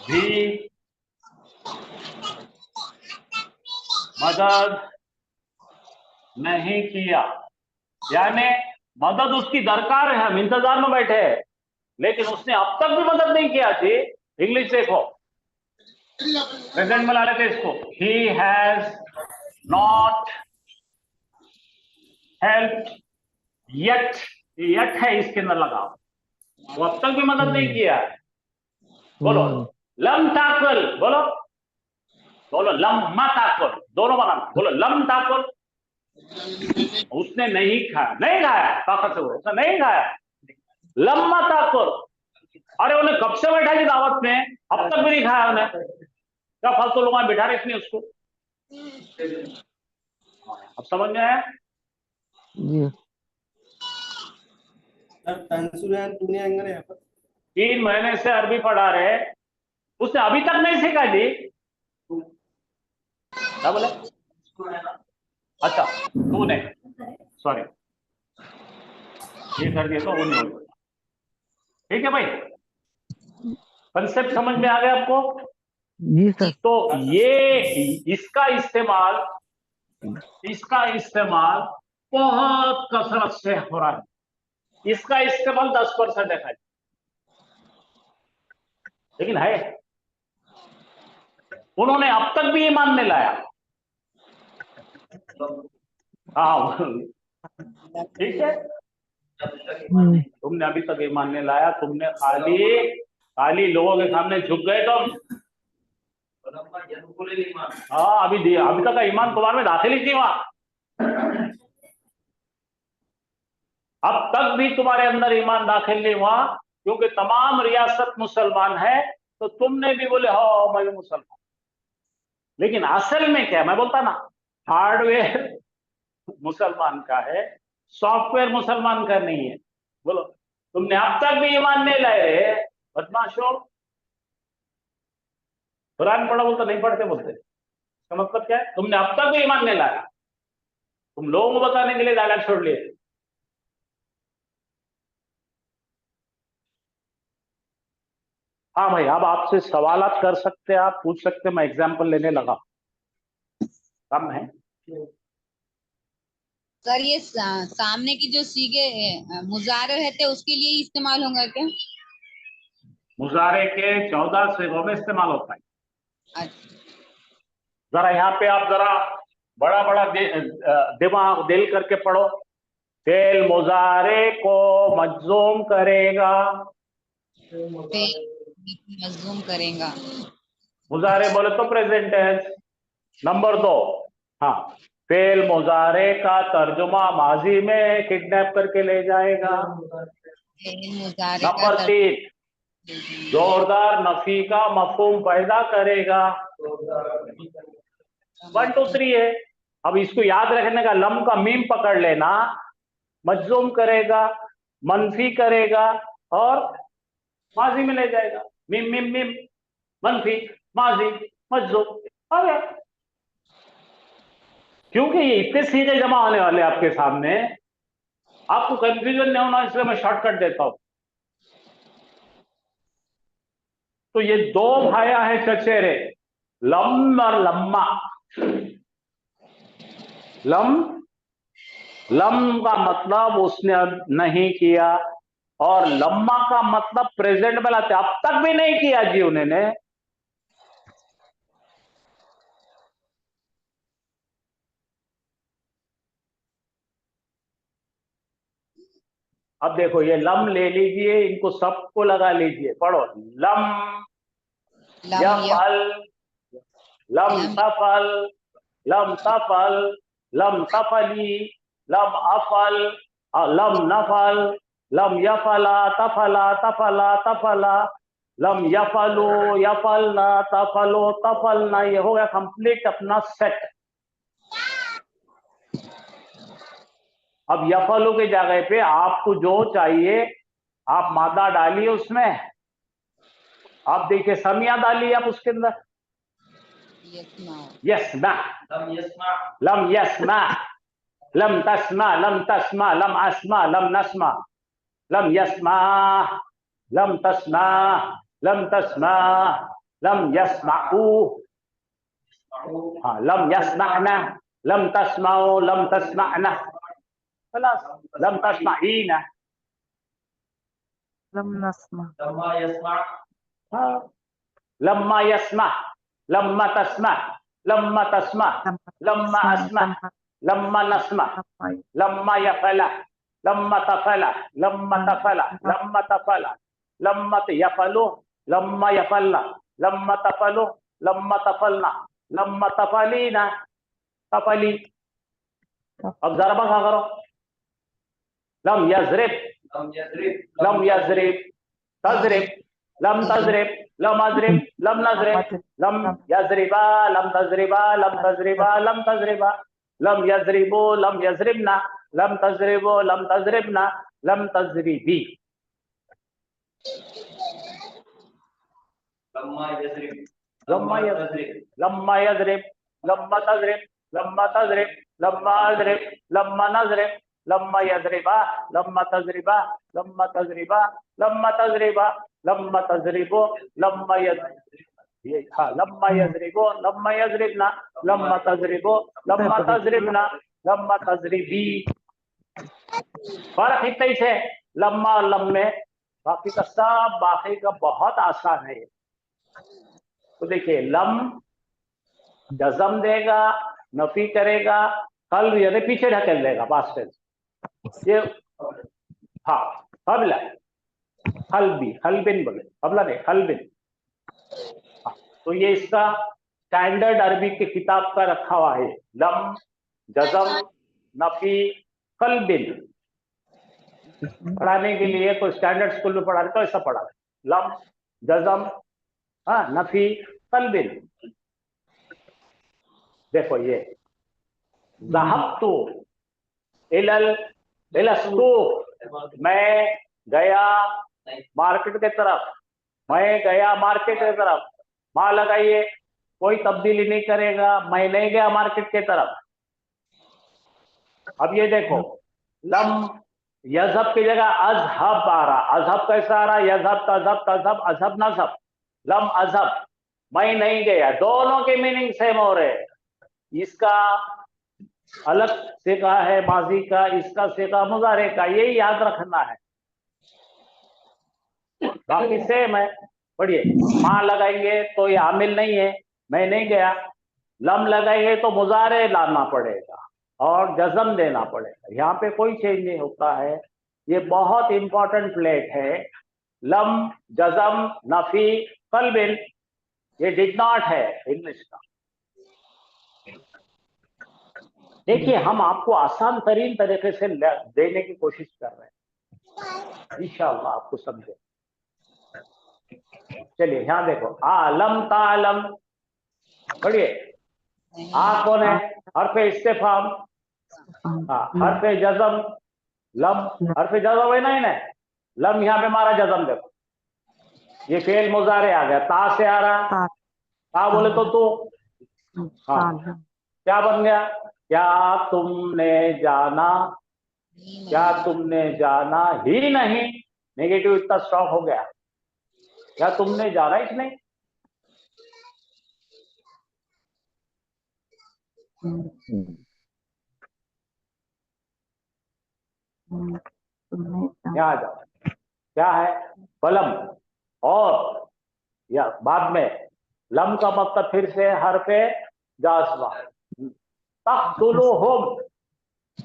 भी मदद नहीं किया, यानी मदद उसकी दरकार है, हम इंतजार में बैठे हैं, लेकिन उसने अब तक भी मदद नहीं किया थी। इंग्लिश देखो, प्रेजेंट में ला लेते हैं इसको। He has not help yet, yet है इसके अंदर लगा, वो अब तक भी मदद नहीं किया है। बोलो लम ताकुल, बोलो बोलो लम्मा ताकुल, दोनों बनाना। बोलो लम ताकुल, उसने नहीं खाया, नहीं खाया, ताकत से बोलो उसने नहीं खाया। लम्मा ताकुल, अरे उन्हें कब से बैठा थी दावत में, अब तक भी नहीं खाया उन्हें। क्या फालतू लोग वहां बिठा रहे इसने उसको। अब समझ में आया? जी। तंसुर तूने अंगने यहाँ पर 3 महीने से अरबी पढ़ा रहे, उसने अभी तक नहीं सीखा जी। क्या बोले? अच्छा, तूने, सॉरी, ये कर दिया तो वो नहीं होगा। ठीक है भाई, कंसेप्ट समझ में आ गया आपको? जी सर। तो ये इसका इस्तेमाल बहुत कसरत से हो रहा है। इसका इस्तेमाल 10% है, लेकिन है। उन्होंने अब तक भी ईमान नहीं लाया। हाँ, ठीक है, तुमने अभी तक ईमान नहीं लाया, तुमने खाली लोगों के सामने झुक गए तुम। हाँ, अभी तक का ईमान तुम्हारे में दाखिल ही नहीं हुआ। अब तक भी तुम्हारे अंदर ईमान दाखिल नहीं हुआ, क्योंकि तमाम रियासत मुसलमान है, तो तुमने भी बोले हाँ मैं भी मुसलमान। लेकिन असल में क्या, मैं बोलता ना, हार्डवेयर मुसलमान का है, सॉफ्टवेयर मुसलमान का नहीं है। बोलो, तुमने अब तक भी ईमान नहीं लाए, बदमाशो। कुरान पढ़ा बोलता नहीं पढ़ते बोलते, इसका मतलब क्या है? तुमने अब तक भी ईमान नहीं लाया, तुम लोगों को बताने के लिए डायलॉग छोड़ लिए। हाँ भाई, अब आपसे सवालात कर सकते हैं, आप पूछ सकते हैं, मैं एग्जाम्पल लेने लगा। कम है सर ये सामने की जो सीगे मुजारे रहते उसके लिए ही इस्तेमाल होगा क्या? मुजारे के 14 सिगों में इस्तेमाल होता है। अच्छा, जरा यहाँ पे आप जरा बड़ा बड़ा दिमाग दिल करके पढ़ो। फेल मुजारे को मजूम करेगा, मजलूम करेगा। मुजारे बोले तो प्रेजेंट टेंस। नंबर 2, हाँ, फेल मुजारे का तर्जुमा माजी में किडनैप करके ले जाएगा। मुजारे नंबर 3, जोरदार नफी का मफहूम पैदा करेगा। 1 2 3 है। अब इसको याद रखने का, लम का मीम पकड़ लेना, मजजूम करेगा, मनफी करेगा और माजी में ले जाएगा। मीम मीम मीम, मनफी, माजी, मजजूम, आ गया। क्योंकि ये इतने सीधे जमा होने वाले आपके सामने, आपको कंफ्यूजन नहीं होना, इसलिए मैं शॉर्टकट देता हूं। तो ये दो भाया है चचेरे, लम और लम्मा। लम का मतलब उसने अब नहीं किया, और लम्मा का मतलब प्रेजेंट में लाते, अब तक भी नहीं किया जी उन्होंने। अब देखो ये लम ले लीजिए, इनको सबको लगा लीजिए, पढ़ो। लम यफल, लम तफल, लम तफल, लम तफली, लम अफल, लम नफल, लम यफला तफला तफला तफला, लम यफलो यफलना तफलो तफलना। ये हो गया कंप्लीट अपना सेट। अब यफलो की जगह पे आपको जो चाहिए आप मादा डालिए उसमें। आप देखिए समिया डालिए आप उसके अंदर। यस्मा, लम यस्मा, लम तस्मा, लम तस्मा, लम अस्मा, लम नस्मा, लम यस्मा, लम तस्मा, लम तस्मा, लम यस्माऊ, हाँ लम यस्माना, लम तस्माओ, लम तस्माना, खलास, लम तस्माईना, लम नस्मा, हाँ, लम्मा यस्मा, लम्मा तस्मा, लम्मा तस्मा, लम्मा अस्मा, लम्मा नस्मा, लम्मा यफला, लम्मा तफला, लम्मा तफला, लम्मा तफला, लम्मा यफलो, लम्मा यफलना, लम्मा तफलो, लम्मा तफलना, लम्मा तफलीना, तफली। अब जरबा क्या करो, लम यजरिब, लम यजरिब, तजरिब, लम तजरिब, लम अजरिब, लम नजरिब, लम यजरिबा, लम तजरिबा, लम तजरिबा, लम तजरिबा, लम यजरिबो, लम यजरिबना, लम तजरिबो, लम तजरिबना, लम तजरिबी। लम्मा यजरिब, लम्मा यजरिब, लम्मा तजरिब, लम्मा तजरिब, लम्मा अजरिब, लम्मा नजरिब, लम्मा यजरिबा, लम्मा तजरिबा, लम्मा तजरिबा, लम्मा तजरिबा, लम्मा तजरिबो, लम्मा ये हाँ, लम्मा यजरिबो, लम्मा यजरिबना, लम्मा तजरिबो, लम्मा तजरिबना, लम्मा तजरिबी। फर्क इतना ही है लम्मा और लम में, बाकी का सब बाकी का बहुत आसान है। तो देखिए लम जज़म देगा, नफी करेगा, कल यानी पीछे ढकेल देगा पास्ट टेंस। ये हाँ हबला, हलबी, हलबिन बोले, हबला नहीं हलबिन। हाँ, तो ये इसका स्टैंडर्ड अरबी की किताब का रखा हुआ है, लम जज़म नफी कलबिन। पढ़ाने के लिए कोई स्टैंडर्ड स्कूल में पढ़ा तो ऐसा पढ़ा, लम जज़म, हाँ नफी कलबिन। देखो ये ज़हबतु इलल इलस्तूक, मैं गया मार्केट के तरफ, मैं गया मार्केट के तरफ। मां लगाइए, कोई तब्दीली नहीं करेगा, मैं नहीं गया मार्केट के तरफ। अब ये देखो लम यज़हब की जगह अज़हब आ रहा, अज़हब कैसा आ रहा, यज़हब तज़हब तज़हब अज़हब नज़हब, लम अज़हब, मैं नहीं गया। दोनों के मीनिंग सेम हो रहे। इसका अलग सीखा है माजी का, इसका सीखा मुजारे का, यही याद रखना है, बाकी सेम है। पढ़िए, मां लगाएंगे तो ये आमिल नहीं है, मैं नहीं गया। लम लगाएंगे तो मुजारे लाना पड़ेगा और जज़म देना पड़ेगा, यहाँ पे कोई चेंज नहीं होता है। ये बहुत इंपॉर्टेंट प्लेट है, लम जज़म नफी कलबिन, ये डिड नॉट है इंग्लिश का। देखिए हम आपको आसान तरीन तरीके से देने की कोशिश कर रहे हैं, इंशाअल्लाह आपको समझे। चलिए यहाँ देखो, आलम तालम, पढ़िए, आ कौन है? हर्फ इस्तेफाम। हाँ, हर्फ जज़म लम, हर्फ जज़म है ना, लम यहाँ पे मारा जज़म, देखो ये फेल मुजारे आ गया, ता से आ रहा, ता बोले तो हाँ, क्या बन गया? क्या तुमने जाना, क्या तुमने जाना ही नहीं, नेगेटिव इतना स्ट्रॉन्ग हो गया, क्या तुमने जाना ही नहीं। यहाँ आ जाओ, क्या है? बलम, और या बाद में लम का मतलब फिर से हरफे जाज़मा, तक़्तुलुहुम।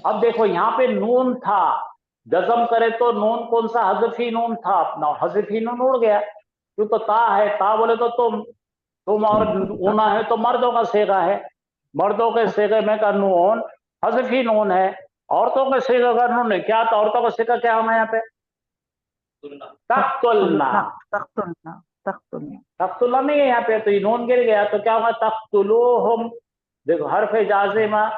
अब देखो यहाँ पे नून था, जज़म करे तो नून कौन सा? हज़फी नून था अपना, हज़फी नून उड़ गया, क्यों? तो ता है, ता बोले तो तुम और ऊना है तो मर्दों का सेगा है, मर्दों के सेगे में का नून हज़फी नून है, औरतों के सेगा का नून है क्या? तो औरतों का सेगा क्या होना यहाँ पे? तक़्तुलना, तक़्तुलना नहीं है यहाँ पे, तो ये नून गिर गया, तो क्या होगा? तक़्तुलुहुम। देखो हर्फ जाज़िमा,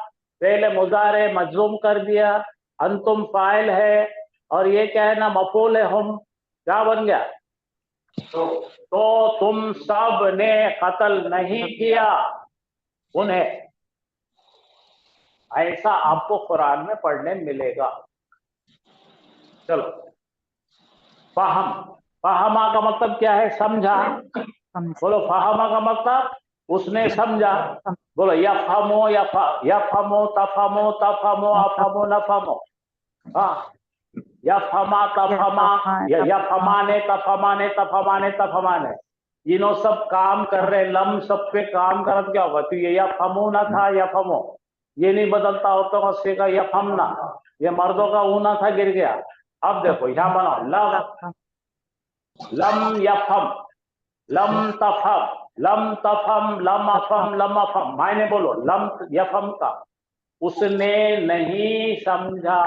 पहले मुजारे मजरूम कर दिया, अंतुम फाइल है, और ये क्या है ना, मफूल है हम, क्या बन गया? तो तुम सब ने कत्ल नहीं किया उन्हें। ऐसा आपको कुरान में पढ़ने मिलेगा। चलो, फहम, फहमा का मतलब क्या है? समझा। बोलो फहमा का मतलब उसने समझा। बोलो यफहमो, यफहमो, तफहमो, तफहमो, अफहमो, नफहमो। हाँ, यफहमा, तफहमा, यफहमाने, तफहमाने, तफहमाने, तफहमाने, इन्हों सब काम कर रहे, लम सब पे काम कर, क्या होगा? तो ये यफहमो ना था, यफहमो, ये नहीं बदलता, औरतों का सेगा यफहमना, ये मर्दों का ऊना था, गिर गया। अब देखो यहाँ बनाओ, लम यफहम, लम तफहम, लम तफहम, लम अफहम, लम अफहम, मायने बोलो लम यफहम का, उसने नहीं समझा।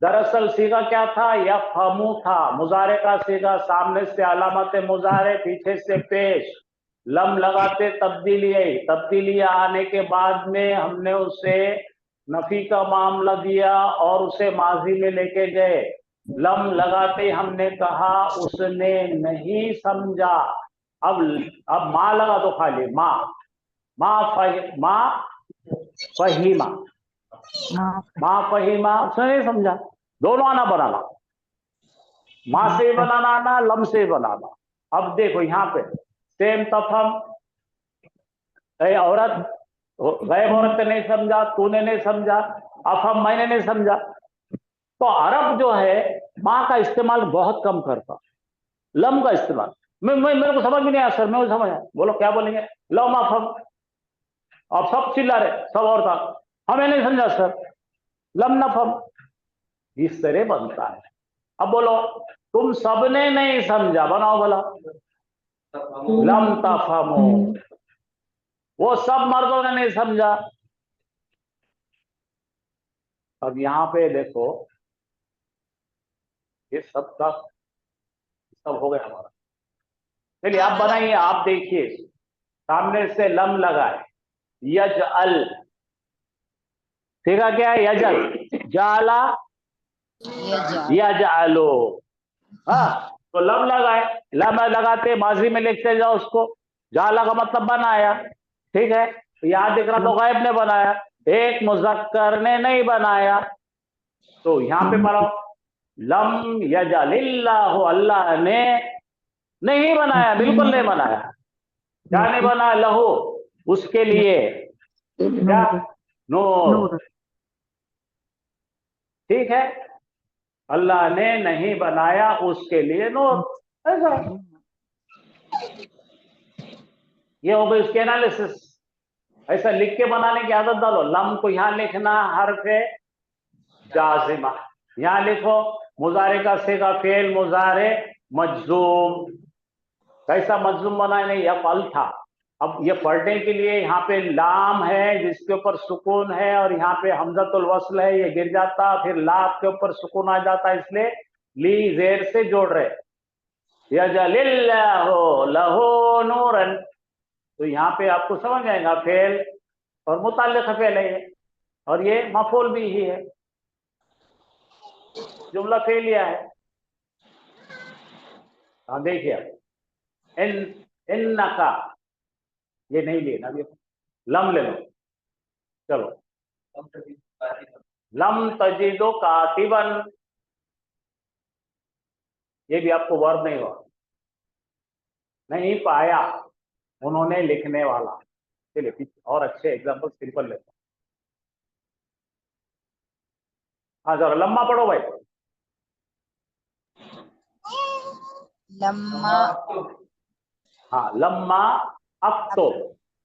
दरअसल सीगा क्या था? यफहमू था, मुजारे का सीगा, सामने से अलामत मुजारे, पीछे से पेश, लम लगाते तब्दीली आई, तब्दीली आने के बाद में हमने उसे नफी का मामला दिया और उसे माजी में लेके गए। लम लगाते हमने कहा उसने नहीं समझा। अब माँ लगा दो, खाली माँ, माँ फहीमा, माँ फहीमा, उसने नहीं समझा। दोनों आना बनाना, माँ से बनाना आना, लम से बनाना। अब देखो यहाँ पे सेम तफहम, औरत, गैब औरत ने नहीं समझा, तूने नहीं समझा, अफहम मैंने नहीं समझा। तो अरब जो है माँ का इस्तेमाल बहुत कम करता, लम का इस्तेमाल। मेरे को समझ में नहीं आया सर, मैं समझ आया, बोलो क्या बोलेंगे? लम अफहम, अब सब चिल्ला रहे, सब औरत, हमें नहीं समझा सर, लम नफहम, इस तरह बनता है। अब बोलो तुम सबने नहीं समझा, बनाओ भला, लम तफहमो, वो सब मर्दों ने नहीं समझा। अब यहां पे देखो, ये सब का सब हो गया हमारा। चलिए आप बनाइए, आप देखिए, सामने से लम लगाए, यजअल, सीखा क्या है? यजअल, जाला, यजअलो। हाँ, तो लम लगाए, लम लगाते माजी में लिखते जाओ उसको, जाला का मतलब बनाया, ठीक है? तो याद दिख रहा तो गैब ने बनाया, एक मुज़क्कर ने नहीं बनाया। तो यहां पे पढ़ो, लम यजलिल्लाहु, अल्लाह ने नहीं बनाया, बिल्कुल नहीं बनाया। क्या नहीं बनाया? लहू, उसके लिए, क्या? नूर, ठीक है? अल्लाह ने नहीं बनाया उसके लिए नूर, ऐसा। ये हो गई उसके एनालिसिस। ऐसा लिख के बनाने की आदत डालो। लम को यहां लिखना हर्फे जाजिमा, यहां लिखो मुजारे का सेगा फेल मुजारे मजजूम। कैसा मजलूम बना है? नहीं, यफअल था। अब ये पढ़ने के लिए यहाँ पे लाम है जिसके ऊपर सुकून है, और यहाँ पे हमजतुल वस्ल है, ये गिर जाता, फिर लाम के ऊपर सुकून आ जाता, इसलिए ली जेर से जोड़ रहे। यजलिल्लाहु लहू नूरन, तो यहाँ पे आपको समझ आएगा फेल और मुताल्लिक फेल है ये, और ये मफूल भी ही है, जुमला फेलिया है। हाँ देखिए आप इन्नका ये नहीं लेना, ये लम ले लो। चलो लम तजिदो कातिबन, ये भी आपको वर्ब नहीं हुआ, नहीं पाया उन्होंने लिखने वाला। चलिए और अच्छे एग्जाम्पल सिंपल लेते हैं। हाँ जरा लम्मा पढ़ो भाई। लम्मा हाँ लम्मा अक्तुब,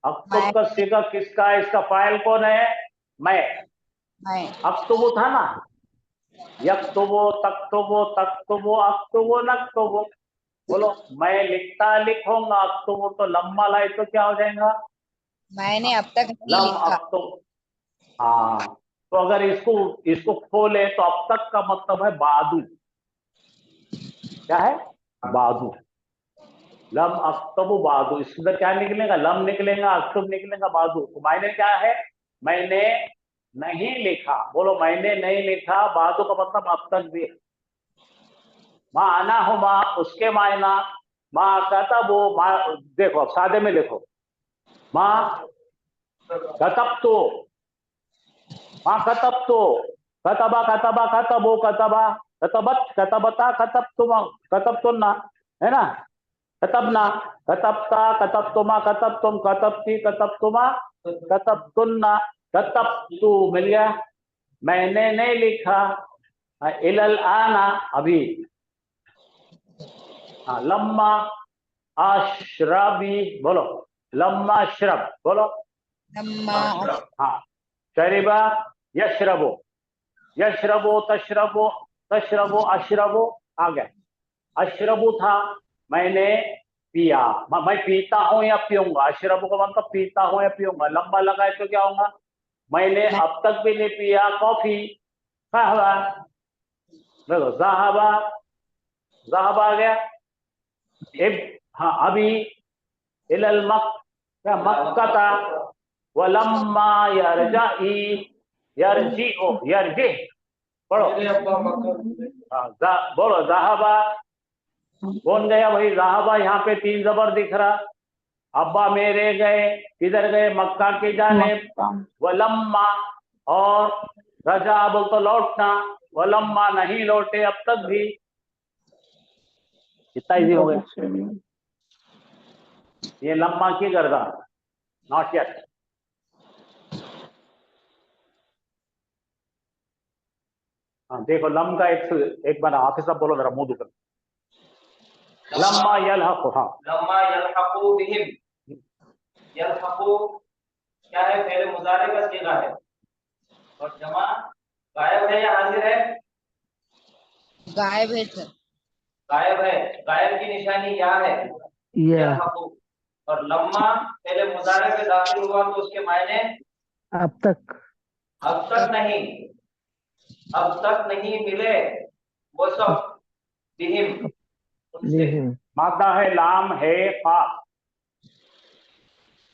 अक्तुब का सीगा किसका है, इसका फाइल कौन है, मैं। मैं अक्तुबो था ना, यक्तुबो तक्तुबो तक्तुबो अक्तुबो नक्तुबो, बोलो मैं लिखता लिखूंगा, अक्तुबो तो लम्मा लाए तो क्या हो जाएगा, मैंने अब तक नहीं लम लिखा। अक्तुब। हाँ तो अगर इसको इसको खोले तो अब तक का मतलब है बादू, क्या है, बादू। लम अक्तुब बादू, इसके अंदर क्या निकलेगा, लम निकलेगा, अक्तुब निकलेगा, बादू। तो मायने क्या है, मैंने नहीं लिखा, बोलो मैंने नहीं लिखा, बादू का मतलब अब तक भी। माँ आना हो माँ, उसके मायना माँ कहता वो माँ, देखो अब सादे में लिखो, माँ कतब तो, माँ कतब तो, कतबा कतबा कतबो कतबा, कतबत कतबता कतब तुम, कतब तुम ना, है ना, कतबना कतबता कतबतुमा कतबतुम कतबती कतबतुमा कतबतुन्ना, कतबतु मिल गया, मैंने नहीं लिखा, इलल आना अभी। हाँ लम्मा अशरबी, बोलो लम्मा अशरब, बोलो लम्मा हाँ शरिबा यशरबो, यशरबो तशरबो तशरबो अशरबो, आ गया अशरबु था मैंने पिया, मैं पीता हूं या पीऊंगा, अशरबु का मतलब पीता हूं या पीऊंगा, लंबा लगाए तो क्या होगा, मैंने अब तक भी नहीं पिया कॉफी। कहवा देखो ज़हाबा, ज़हाबा आ गया, हाँ अभी इलल मक, क्या मक्कता, वलम्मा यरजाई, यरजीओ यरजी, पढ़ो हाँ बोलो ज़हाबा, कौन गया भाई, ज़हाबा यहाँ पे 3 जबर दिख रहा, अब्बा मेरे गए, किधर गए, मक्का की जानिब, वलम्मा, और रजा बोल तो लौटना, वलम्मा नहीं लौटे अब तक भी, कितना इजी हो गया। ये लम्मा की गर्दा, नॉट येट। हाँ देखो लम का एक बार हाफिज साहब बोलो जरा मुंह दुकर, लम्मा यलहक़ु, हाँ लम्मा यल्हक़ु बिहिम, यल्हक़ु क्या है, पहले मुजारे का सीगा है, और जमा गायब है या हाजिर है, गायब है सर। गायब है, गायब की निशानी या है, यल्हक़ु। और लम्मा पहले मुजारे में दाखिल हुआ तो उसके मायने अब तक, अब तक नहीं, अब तक नहीं मिले वो सब, बिहिम उनसे। मादा है लाम है फा,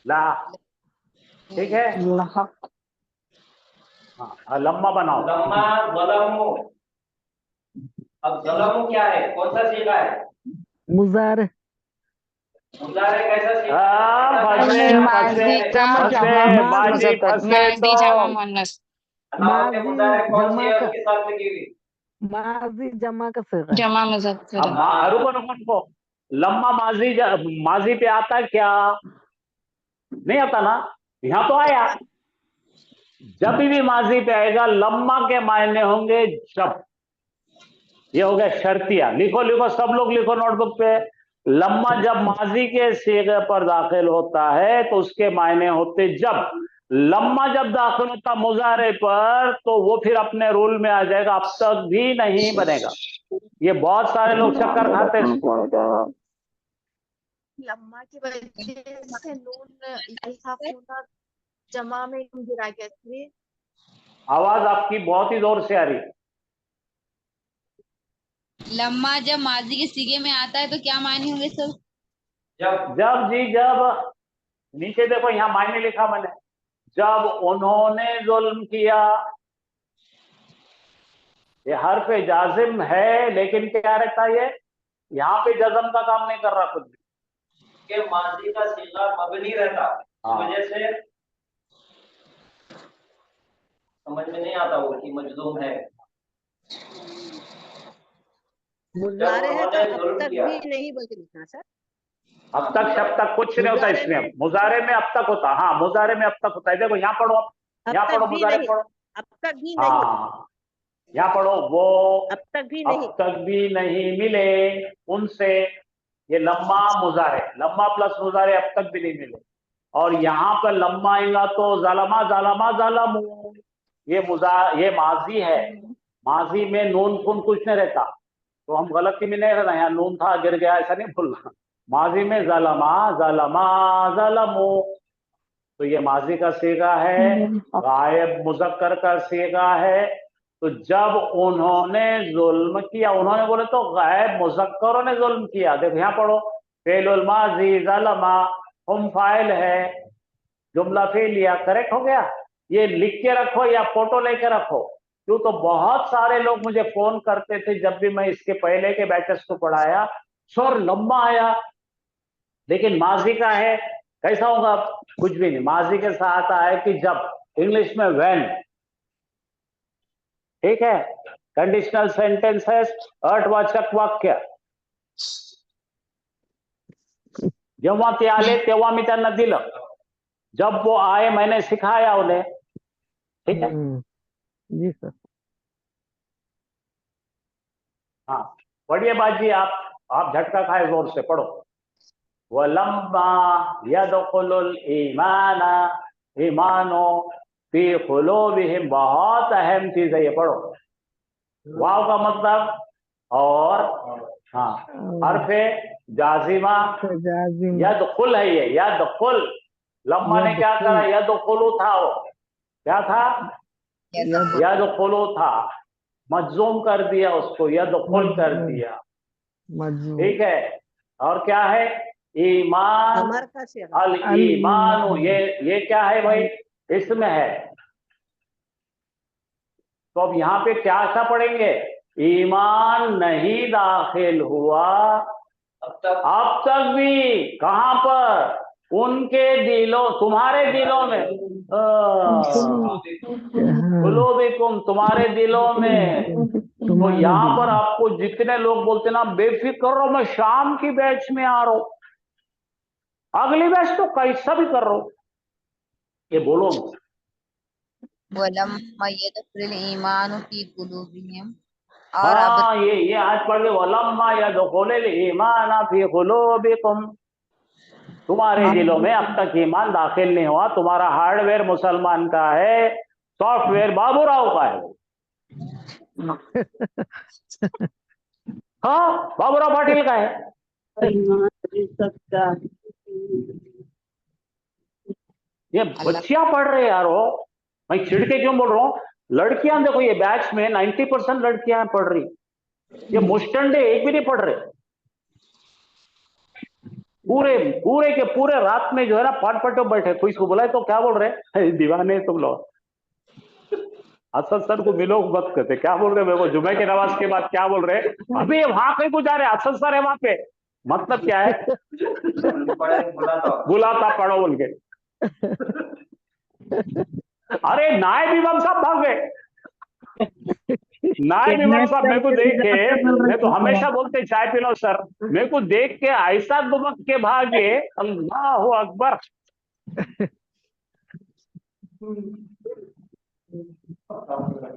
ला, ठीक है हाँ लम्मा बनाओ, लम्मा ज़लमु, अब ज़लमु क्या है, कौन सा सीगा है, मुजारे, मुजारे कैसा सीगा हाँ, फंसे माजी का जमा बाजी मुज़क्कर, फंसे मादी जमा मुअन्नस, अलावा मुजारे कौन सी है जमा का, उसके साथ लगी हुई, माजी जमा का सिगा है। जमा मुज़क्कर। अब रुको रुको रुको, लम्मा माजी पे आता है क्या, नहीं आता ना, यहाँ तो आया, जब भी माजी पे आएगा लम्मा के मायने होंगे जब, ये हो गया शर्तिया, लिखो लिखो सब लोग लिखो नोटबुक पे, लम्मा जब माजी के सीगे पर दाखिल होता है तो उसके मायने होते जब, लम्मा जब दाखिल होता मुजारे पर तो वो फिर अपने रूल में आ जाएगा, अब तक भी नहीं बनेगा। ये बहुत सारे लोग चक्कर खाते हैं। लम्मा की वजह से नून यल्हक़ुना जमा में गिरा गया, इसलिए आवाज आपकी बहुत ही जोर से आ रही है। लम्मा जब माजी के सीगे में आता है तो क्या मायने होंगे सर, जब जब जी जब, नीचे देखो यहाँ मायने लिखा मैंने, जब उन्होंने जुल्म किया, ये हर्फ जाजिम है लेकिन क्या रहता है, ये यहाँ पे जज्म का काम नहीं कर रहा कुछ भी, के माजी का सीगा मबनी रहता, इस वजह से समझ में नहीं आता वो कि मजलूम है। मुजारे है तो उन्होंने अब जुल्म तक किया। भी नहीं बल्कि लिखना सर। अब तक शब्द तक कुछ नहीं होता मुजारे इसमें, मुजारे में अब तक होता, हाँ मुजारे में अब तक होता है। देखो यहाँ पढ़ो, अब यहाँ तक पढ़ो, भी मुजारे नहीं, पढ़ो, अब तक भी नहीं, हाँ यहाँ पढ़ो, वो अब तक भी नहीं। अब तक भी नहीं मिले उनसे, ये लम्मा मुजारे, लम्मा प्लस मुजारे अब तक भी नहीं मिले। और यहाँ पर लम्मा आएगा तो जालमा जालमा जालमू, ये माजी है, माजी में नून खून कुछ नहीं रहता, तो हम गलती में नहीं रहना, यहाँ नून था गिर गया ऐसा नहीं बोलना, माजी में जालमा जालमा जालमू, तो ये माजी का सीगा है, गायब मुजक्कर का सीगा है। तो जब उन्होंने जुल्म किया, उन्होंने बोले तो गायब मुजक्करों ने जुल्म किया। देखो यहाँ पढ़ो, फेलुल माजी ज़लमा, हम फाइल है, जुमला फेलिया, करेक्ट हो गया। ये लिख के रखो या फोटो लेके रखो, क्यों तो बहुत सारे लोग मुझे फोन करते थे जब भी मैं इसके पहले के बैचेस को पढ़ाया, सर लंबा आया लेकिन माजी का है, कैसा होगा? कुछ भी नहीं, माजी के साथ आए कि जब, इंग्लिश में व्हेन, ठीक है, कंडीशनल सेंटेंस है, अर्थवाचक वाक्य, जेव्हा ते आले तेव्हा मी त्यांना दिलं, जब वो आए मैंने सिखाया उन्हें, ठीक है। जी सर। हाँ पढ़िए बाजी, आप झटका खाए जोर से पढ़ो। वलम्मा यदखुलुल ईमाना, ईमानो फी कुलूबिहिम, बहुत अहम चीज है ये, पढ़ो। वाव का मतलब और, हाँ हर्फे जाजिमा, यदखुल है ये, यदखुल, लम्मा ने क्या करा, यदखुलु था वो, क्या था, यदखुलु था, मजूम कर दिया उसको, यदखुल कर दिया, ठीक है। और क्या है, ईमान, अल ईमान, ये क्या है भाई, इसमें है। तो अब यहाँ पे क्या सा पढ़ेंगे, ईमान नहीं दाखिल हुआ अब तक भी, कहां पर, उनके दिलों, तुम्हारे दिलों में, कुलूबिकुम, तुम्हारे दिलों में। तो यहाँ पर आपको जितने लोग बोलते ना बेफिक्र रहो, मैं शाम की बैच में आ रहा हूं, अगली बैच तो कैसा भी कर रहा हूं, ये बोलो। वलम्मा यदखुलुल ईमानु फी कुलूबिहिम, और हाँ ये आज पढ़ ली, वलम्मा यदखुलुल ईमान फी कुलूबिकुम, तुम्हारे दिलों में अब तक ईमान दाखिल नहीं हुआ, तुम्हारा हार्डवेयर मुसलमान का है, सॉफ्टवेयर बाबूराव का है। हाँ बाबूराव पाटिल का है। ये बच्चियां पढ़ रहे यार, हो मैं चिढ़ के क्यों बोल रहा हूँ, लड़कियां देखो, ये बैच में 90% लड़कियां पढ़ रही, ये मुस्टंडे एक भी नहीं पढ़ रहे, पूरे के पूरे रात में जो है ना पट बैठे, कोई इसको बुलाए तो क्या बोल रहे, दीवाने तुम लोग, असद सर को मिलो मत करते, क्या बोल रहे मेरे को, जुमे की नमाज के बाद क्या बोल रहे, अभी वहां कहीं को जा रहे, असद सर है वहां पे, मतलब क्या है, बुलाता पढ़ो बोल के। अरे नायब इमाम साहब भाग गए, नायब इमाम साहब मेरे को देख के, मैं तो हमेशा बोलते चाय पी लो सर, मेरे को देख के ऐसा दुमक के भागे, अल्लाह अकबर।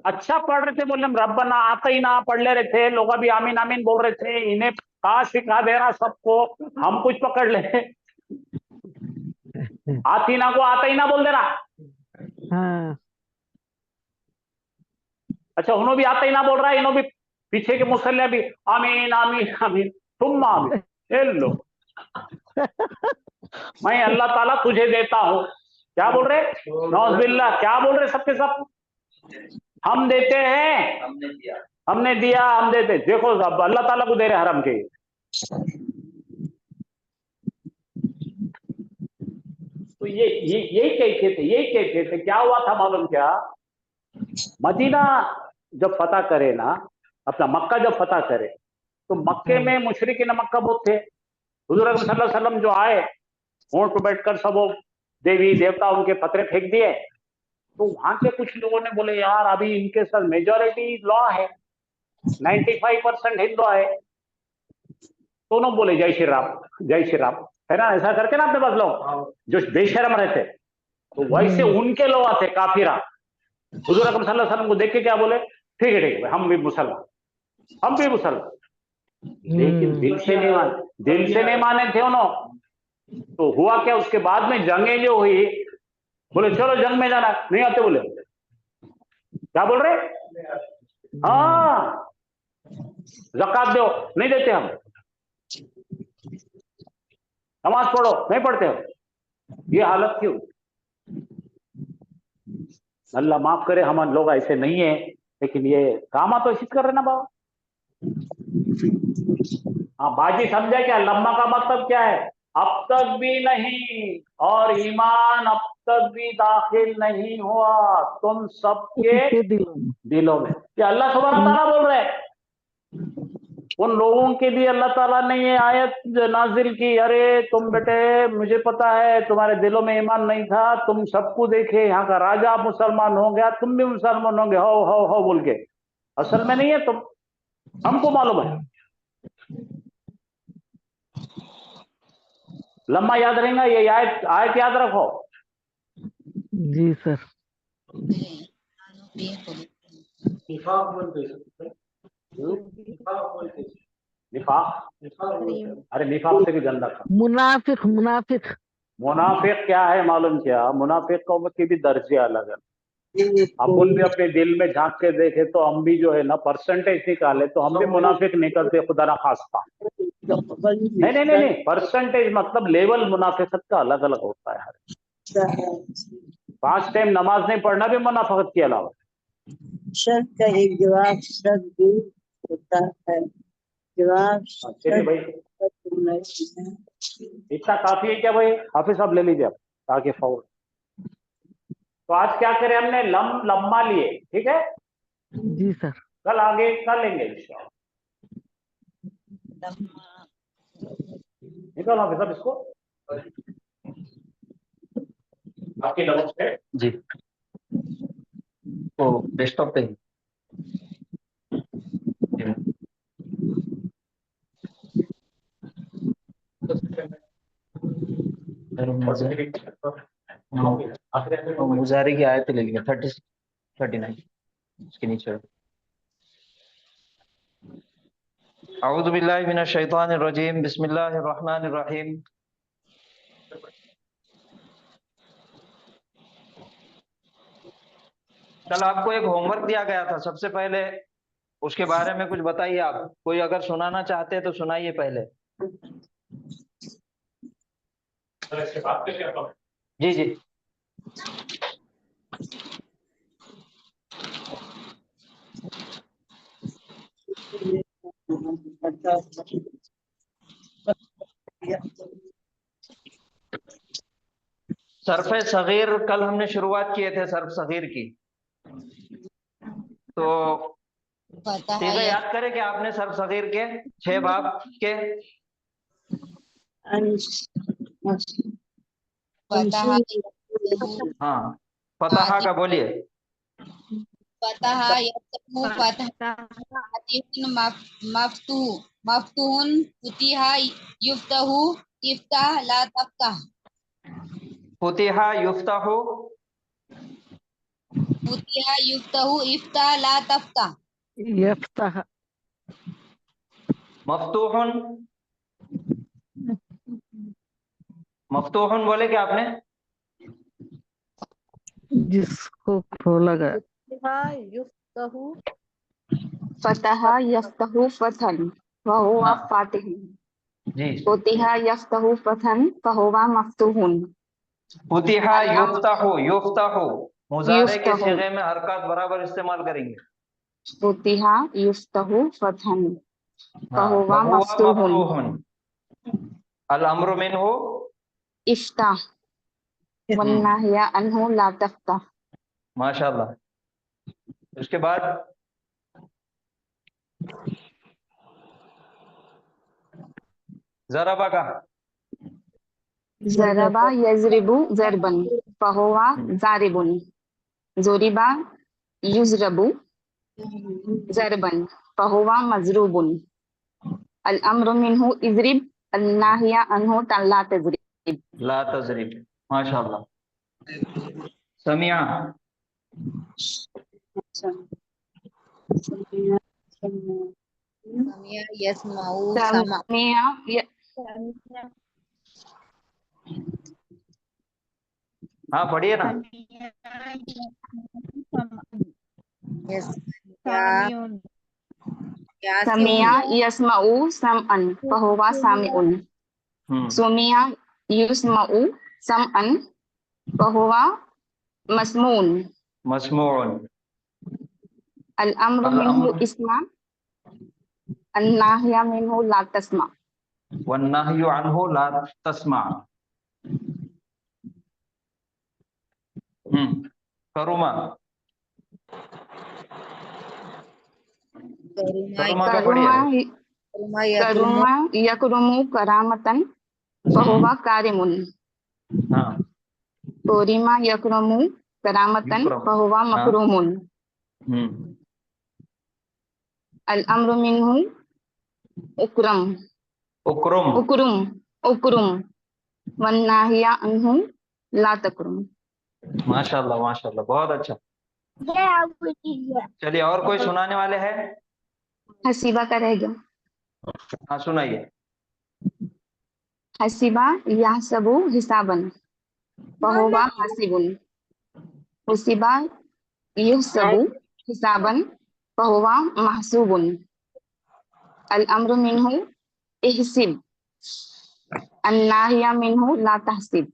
अच्छा पढ़ रहे थे, बोले हम रब्बना आतीना पढ़ ले रहे थे, लोग अभी आमीन आमीन बोल रहे थे, इन्हें कहा सिखा दे रहा सबको, हम कुछ पकड़ ले, आतीना को आतीना बोल दे रहा। हाँ। अच्छा उन्होंने भी आतीना बोल रहा है, इन्होंने भी पीछे के मुसल्ले भी आमीन आमीन आमीन, तुम आमीन, ये लो मैं अल्लाह ताला तुझे देता हूं, क्या बोल रहे, नौज़बिल्ला, क्या बोल रहे सबके सब, हम देते हैं, हमने दिया, हम देते, देखो अब अल्लाह ताला को दे रहे हरम के। तो यही कैफियत है। क्या हुआ था मालूम क्या? मदीना जब फतह करे ना, अपना मक्का जब फतह करे, तो मक्के में मुशरिकीन मक्का बहुत थे। हुजूर अकरम सल्लल्लाहु अलैहि वसल्लम जो आए, ऊंट पर बैठकर सब वो देवी देवता उनके पत्रे फेंक दिए। तो वहां से कुछ लोगों ने बोले यार अभी इनके साथ मेजॉरिटी लॉ है, 95% हिंदू है। तो उन्होंने बोले जय श्री राम, जय श्री राम, है ना, ऐसा करके ना अपने पास लोग जो बेशरम रहते, तो वैसे उनके लोग आते काफिरा। हुजूर अकरम सल्लल्लाहु अलैहि वसल्लम को देख के क्या बोले, ठीक है हम भी मुसलमान, हम भी मुसलमान। लेकिन दिल से नहीं माने थे उन्होंने। तो हुआ क्या, उसके बाद में जंगें जो हुई, बोले चलो जंग में जाना, नहीं आते बोले। क्या बोल रहे? हाँ, ज़कात दो, नहीं देते हम। नमाज पढ़ो, नहीं पढ़ते हम। ये हालत थी। अल्लाह माफ करे, हम लोग ऐसे नहीं है, लेकिन ये काम तो इसी कर रहे ना बाबा। हाँ, बाजी समझे क्या? लम्मा का मतलब क्या है? अब तक भी नहीं, और ईमान अब तक भी दाखिल नहीं हुआ तुम सबके दिलों में। ये अल्लाह सुब्हानहू तआला बोल रहे हैं। उन लोगों के लिए अल्लाह ताला ने ये आयत नाजिल की, अरे तुम बेटे, मुझे पता है तुम्हारे दिलों में ईमान नहीं था, तुम सबको देखे यहाँ का राजा मुसलमान हो गया, तुम भी मुसलमान होंगे, हो बोल के। असल में नहीं है तुम, हमको मालूम है। लम्मा याद रहेगा, ये आयत याद रखो। जी सर। निफाक, अरे निफाक से भी गंदा था। मुनाफिक। मुनाफिक क्या है मालूम क्या? मुनाफिक की भी दर्जे अलग है। अपन भी अपने दिल में झांक के देखे तो हम भी जो है ना परसेंटेज निकाले तो हम भी मुनाफिक निकलते, खुदा ना खास्ता। नहीं, परसेंटेज मतलब लेवल मुनाफिकत का अलग अलग होता है। 5 टाइम नमाज नहीं पढ़ना भी मुनाफिकत के अलावा। सर का एक जवाब सर भी होता है। जवाब चलिए भाई, इतना काफी है क्या भाई? हाफिज साहब ले लीजिए आप ताकि फौर। तो आज क्या करें हमने? लम्मा लिए, ठीक है जी सर। कल आगे कर लेंगे इंशाअल्लाह। निकल हाफिज साहब इसको, आपकी नमस्ते है जी। तो डेस्कटॉप पे मुजारे की आयत ले लिया 36 39 उसके नीचे। अऊज़ु बिल्लाहि मिनश शैतानिर रजीम, बिस्मिल्लाहिर रहमानिर रहीम। कल आपको एक होमवर्क दिया गया था, सबसे पहले उसके बारे में कुछ बताइए आप। कोई अगर सुनाना चाहते हैं तो सुनाइए पहले। जी जी। सरफ़े सगीर कल हमने शुरुआत किए थे, सर्फ सगीर की। तो सीधा याद करें कि आपने सर्फ सगीर के 6 बाब के हाँ फतहा का बोलिए। फतहा यफ्तहु फतहन मफ्तूहन फुतिहा युफ्तहु इफ्ताह ला तफ्ताह। फुतिहा युफ्ताहु इफ्ताह ला तफ्ताह। यफ्ताह। मफ्तूहन बोले क्या आपने? जिसको खोला गया। फतहा यफ्तहु फतहन वहुवा फातिह। जी। फुतिहा यफ्तहु फतहन फहुवा मफ्तूहुन। फुतिहा युफ्ताहु मुजारे के युफ्तहु। सिगे में हरकत बराबर इस्तेमाल करेंगे। फुतिहा युफ्तहु फतहन फहुवा फहुवा मफ्तूहुन। मफ्तूहुन। अल अम्रु मिन्हु इफ्ताह। वन्नाहिया अन्हु ला तफ्तह। माशाल्लाह। उसके बाद ज़रबा का ज़रबा यज़रिबु ज़रबन फहुवा ज़ारिबुन। ज़ुरिबा युज़रबु ज़रबन फहुवा मज़रूबुन। अल अम्रु मिन्हु इज़रिब अल नाहिया अन्हु ला तज़रिब। ला तज़रिब। माशाल्लाह। समिया समिया यस्माउ समा समिया हाँ पढ़िए ना। यस क्या समिया यस्माउ समअन फहुवा सामिउन। सुमिया युस्माउ समअन फहुवा मस्मून। मस्मून। अल अम्रु मिन्हु इस्मा अन नाहिया मिन्हु ला तस्मा। वन्नाह्यु अन्हु ला तस्मा। करुमा का पढ़िए। करुमा यकरुमु करामतन फहुवा कारिमुन। हाँ कोरिमा यकरुमु करामतन फहुवा मकरूमुन। अल अम्रु मिन्हु उकरम उकरुम। उकरुम उकरुम वन्नाहिया अन्हु ला तकरुम। माशाल्लाह माशाल्लाह, बहुत अच्छा। चलिए, और कोई सुनाने वाले हैं? हसीबा का रह गया। हाँ सुनाइए। हसीबा यहसबु हिसाबन फहुवा हासिबुन। हुसीबा युहसबु हिसाबन फहुवा महसूबुन। अल अम्रु मिन्हु इहसिब अन नाहिया मिन्हु ला तहसिब।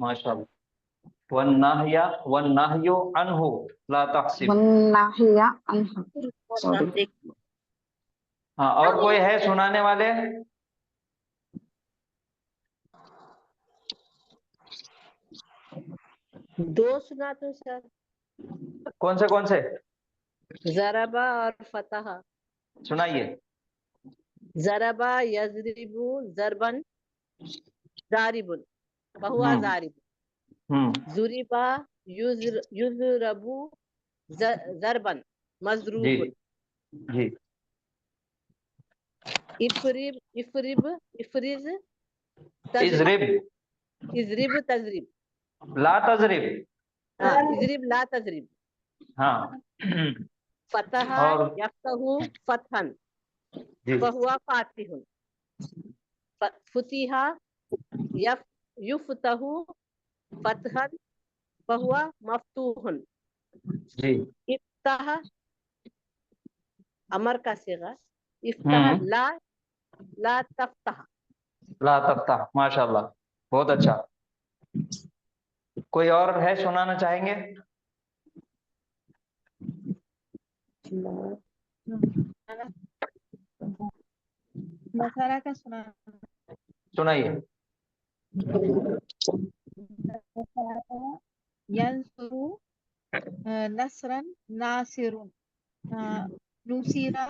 माशाल्लाह। वन्नाह्यु अन्हु ला तहसिब। वन्नाहिया अन्हु। हाँ, और कोई है सुनाने वाले? दो सुना तो सर। कौन से? ज़रबा और फतह। सुनाइए। ज़रबा यज़रिबु ज़रबन ज़ारिबुन फहुवा ज़ारिबुन। ज़ुरिबा युज़रबु ज़रबन मज़रूबुन। जी। इफ़रिब इफ़रिब इफ़रिज इज़रिब इज़रिब तज़रिब। ला तज़रिब। हाँ, इज़रिब ला तज़रिब। हाँ। फतह और यफ्तहु फतहन फहुवा फातिहुन। फुतिहा युफ्तहु फतहन फहुवा मफ्तूहुन। जी। इफ्ताह अमर का सिगा। इफ्ताह ला तफ्ताह। ला तफ्ताह। माशाल्लाह, बहुत अच्छा। कोई और है सुनाना चाहेंगे? नसारा का सुना। सुनाइए। यंसुरु नसरन नासिरुन। नुसीरा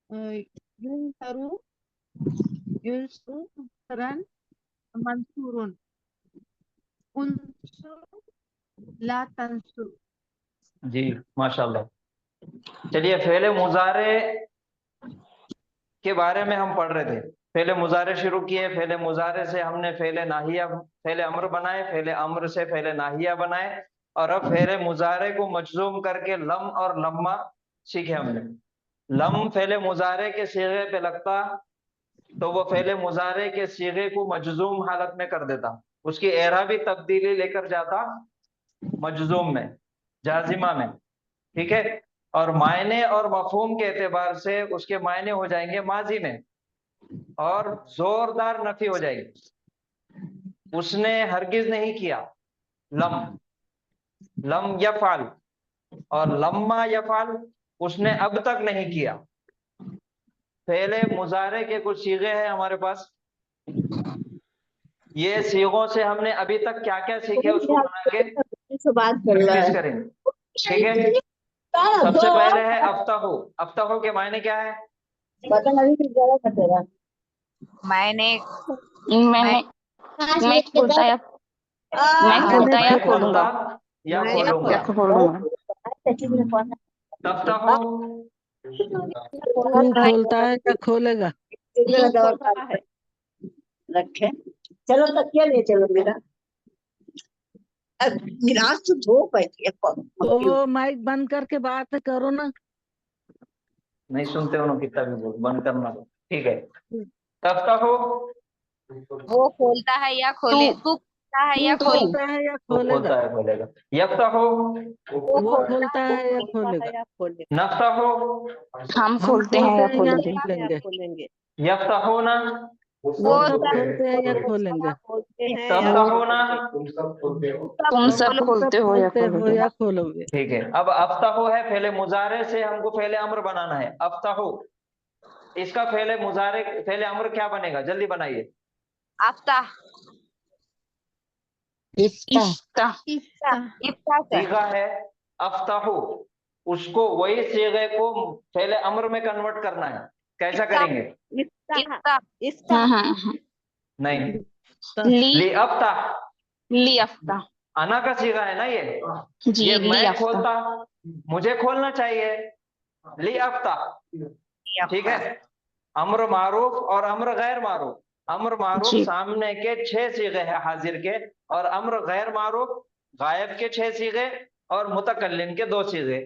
युनसरु युनसरन मंसूरुन। उनसुर ला तंसुर। जी माशाल्लाह। चलिए, फेले मुजारे के बारे में हम पढ़ रहे थे। फेले मुजारे शुरू किए। फेले मुजारे से हमने फेले नाहिया, फेले अम्र बनाए। फेले अम्र से फेले नाहिया बनाए। और अब फेले मुजारे को मजजूम करके लम और लम्मा सीखे हमने। लम फेले मुजारे के सीगे पे लगता तो वो फेले मुजारे के सीगे को मजजूम हालत में कर देता, उसकी एराबी तब्दीली लेकर जाता मजजूम में, जाजिमा में। ठीक है। और मायने और मफहूम के एतबार से उसके मायने हो जाएंगे माजी में, और जोरदार नफी हो जाएगी। उसने हरगिज नहीं किया। लम यफाल और लम्मा यफाल उसने अब तक नहीं किया। फेले मुजारे के कुछ सीगे हैं हमारे पास। ये सीगों से हमने अभी तक क्या क्या सीखे उसको बना के से बात कर रहा प्रैक्टिस है। करेंगे। ठीक है, सबसे पहले है अफ्ताहु। अफ्ताहु के मायने क्या है? बता अभी फिर जरा बतेगा। मैंने मैंने मैं खोलता या मैं खोलूंगा खोलता या मैं खोलूंगा। या खोलूंगा। अफ्ताहु तू खोलता है या खोलेगा? रखे चलो तकिया ले चलो मेरा। अब गिलास तो धो पाई तो माइक बंद करके बात करो ना। नहीं सुनते उन्होंने कितना भी बोल, बंद करना दो। ठीक है, अफ्ताहु वो खोलता है या खोले, तू खोलता है या तू खोले, खोलता है या तो खोलेगा? खोलता है खोलेगा। यफ्ताहु वो खोलता है या खोलेगा? या खोले नफ्ताहु हम हम खोलते हैं या खोलेंगे। खोलेंगे? खोलेंगे। यफ्ताहुना वो वो सब खोलते हैं या खोलेंगे? खोलते हैं या तफ्ताहुना। तुम सब खोलते हो या खोलते हो खोलोगे। या खोलोगे? ठीक है, अब अफ्ताहु है फेले मुजारे से हमको फेले अम्र बनाना है। अफ्ताहु, इसका फेले मुजारे फेले अम्र क्या बनेगा? जल्दी बनाइए। आफ्ता इफ्ता इफ्ता सर। सीगा है अफ्ताहु, उसको वही सीगे को फेले अम्र में कन्वर्ट करना है। कैसा करेंगे? इफ्ता इसका हाँ। नहीं, ली ली अफ्ताह, ली अफ्ता। अना का सीगा है ना ये। जी ये ली मैं अफ्ता। खोलता, मुझे खोलना चाहिए। ली अफ्ताह, ठीक है। अम्र मारूफ और अम्र गैर मारूफ। अम्र मारूफ जी सामने के 6 सीगे हैं हाजिर के, और अम्र गैर मारूफ गायब के 6 सीगे और मुतकल्लिम के 2 सीगे।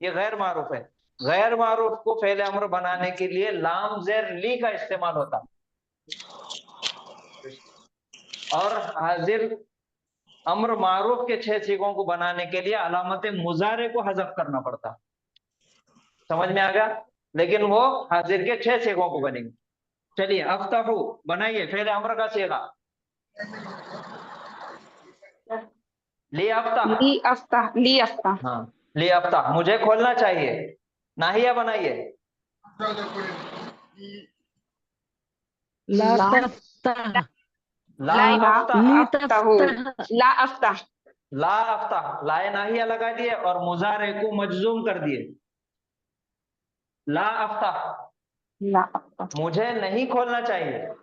ये गैर मारूफ है। गैर मारूफ को फेले अम्र बनाने के लिए लाम जेर ली का इस्तेमाल होता, और हाजिर अम्र मारूफ के 6 सीगों को बनाने के लिए अलामत मुजारे को हजफ करना पड़ता। समझ में आ गया? लेकिन वो हाजिर के 6 सीगों को बनेंगे। चलिए अफ्ताहु बनाइए फेले अम्र का सीगा। ली अफ्ताह, ली अफ्ता ली अफ्ता। हाँ ली अफ्ताह, मुझे खोलना चाहिए। नाहिया बनाइए। ला ला तफ्ता ला ला अफ्ताह, ली अफ्ताहु तफ्ता ला अफ्ता। ला अफ्ताह, लाए नाहिया लगा दिए और मुजारे को मजजूम कर दिए। ला अफ्ताह, ला अफ्ता। मुझे नहीं खोलना चाहिए।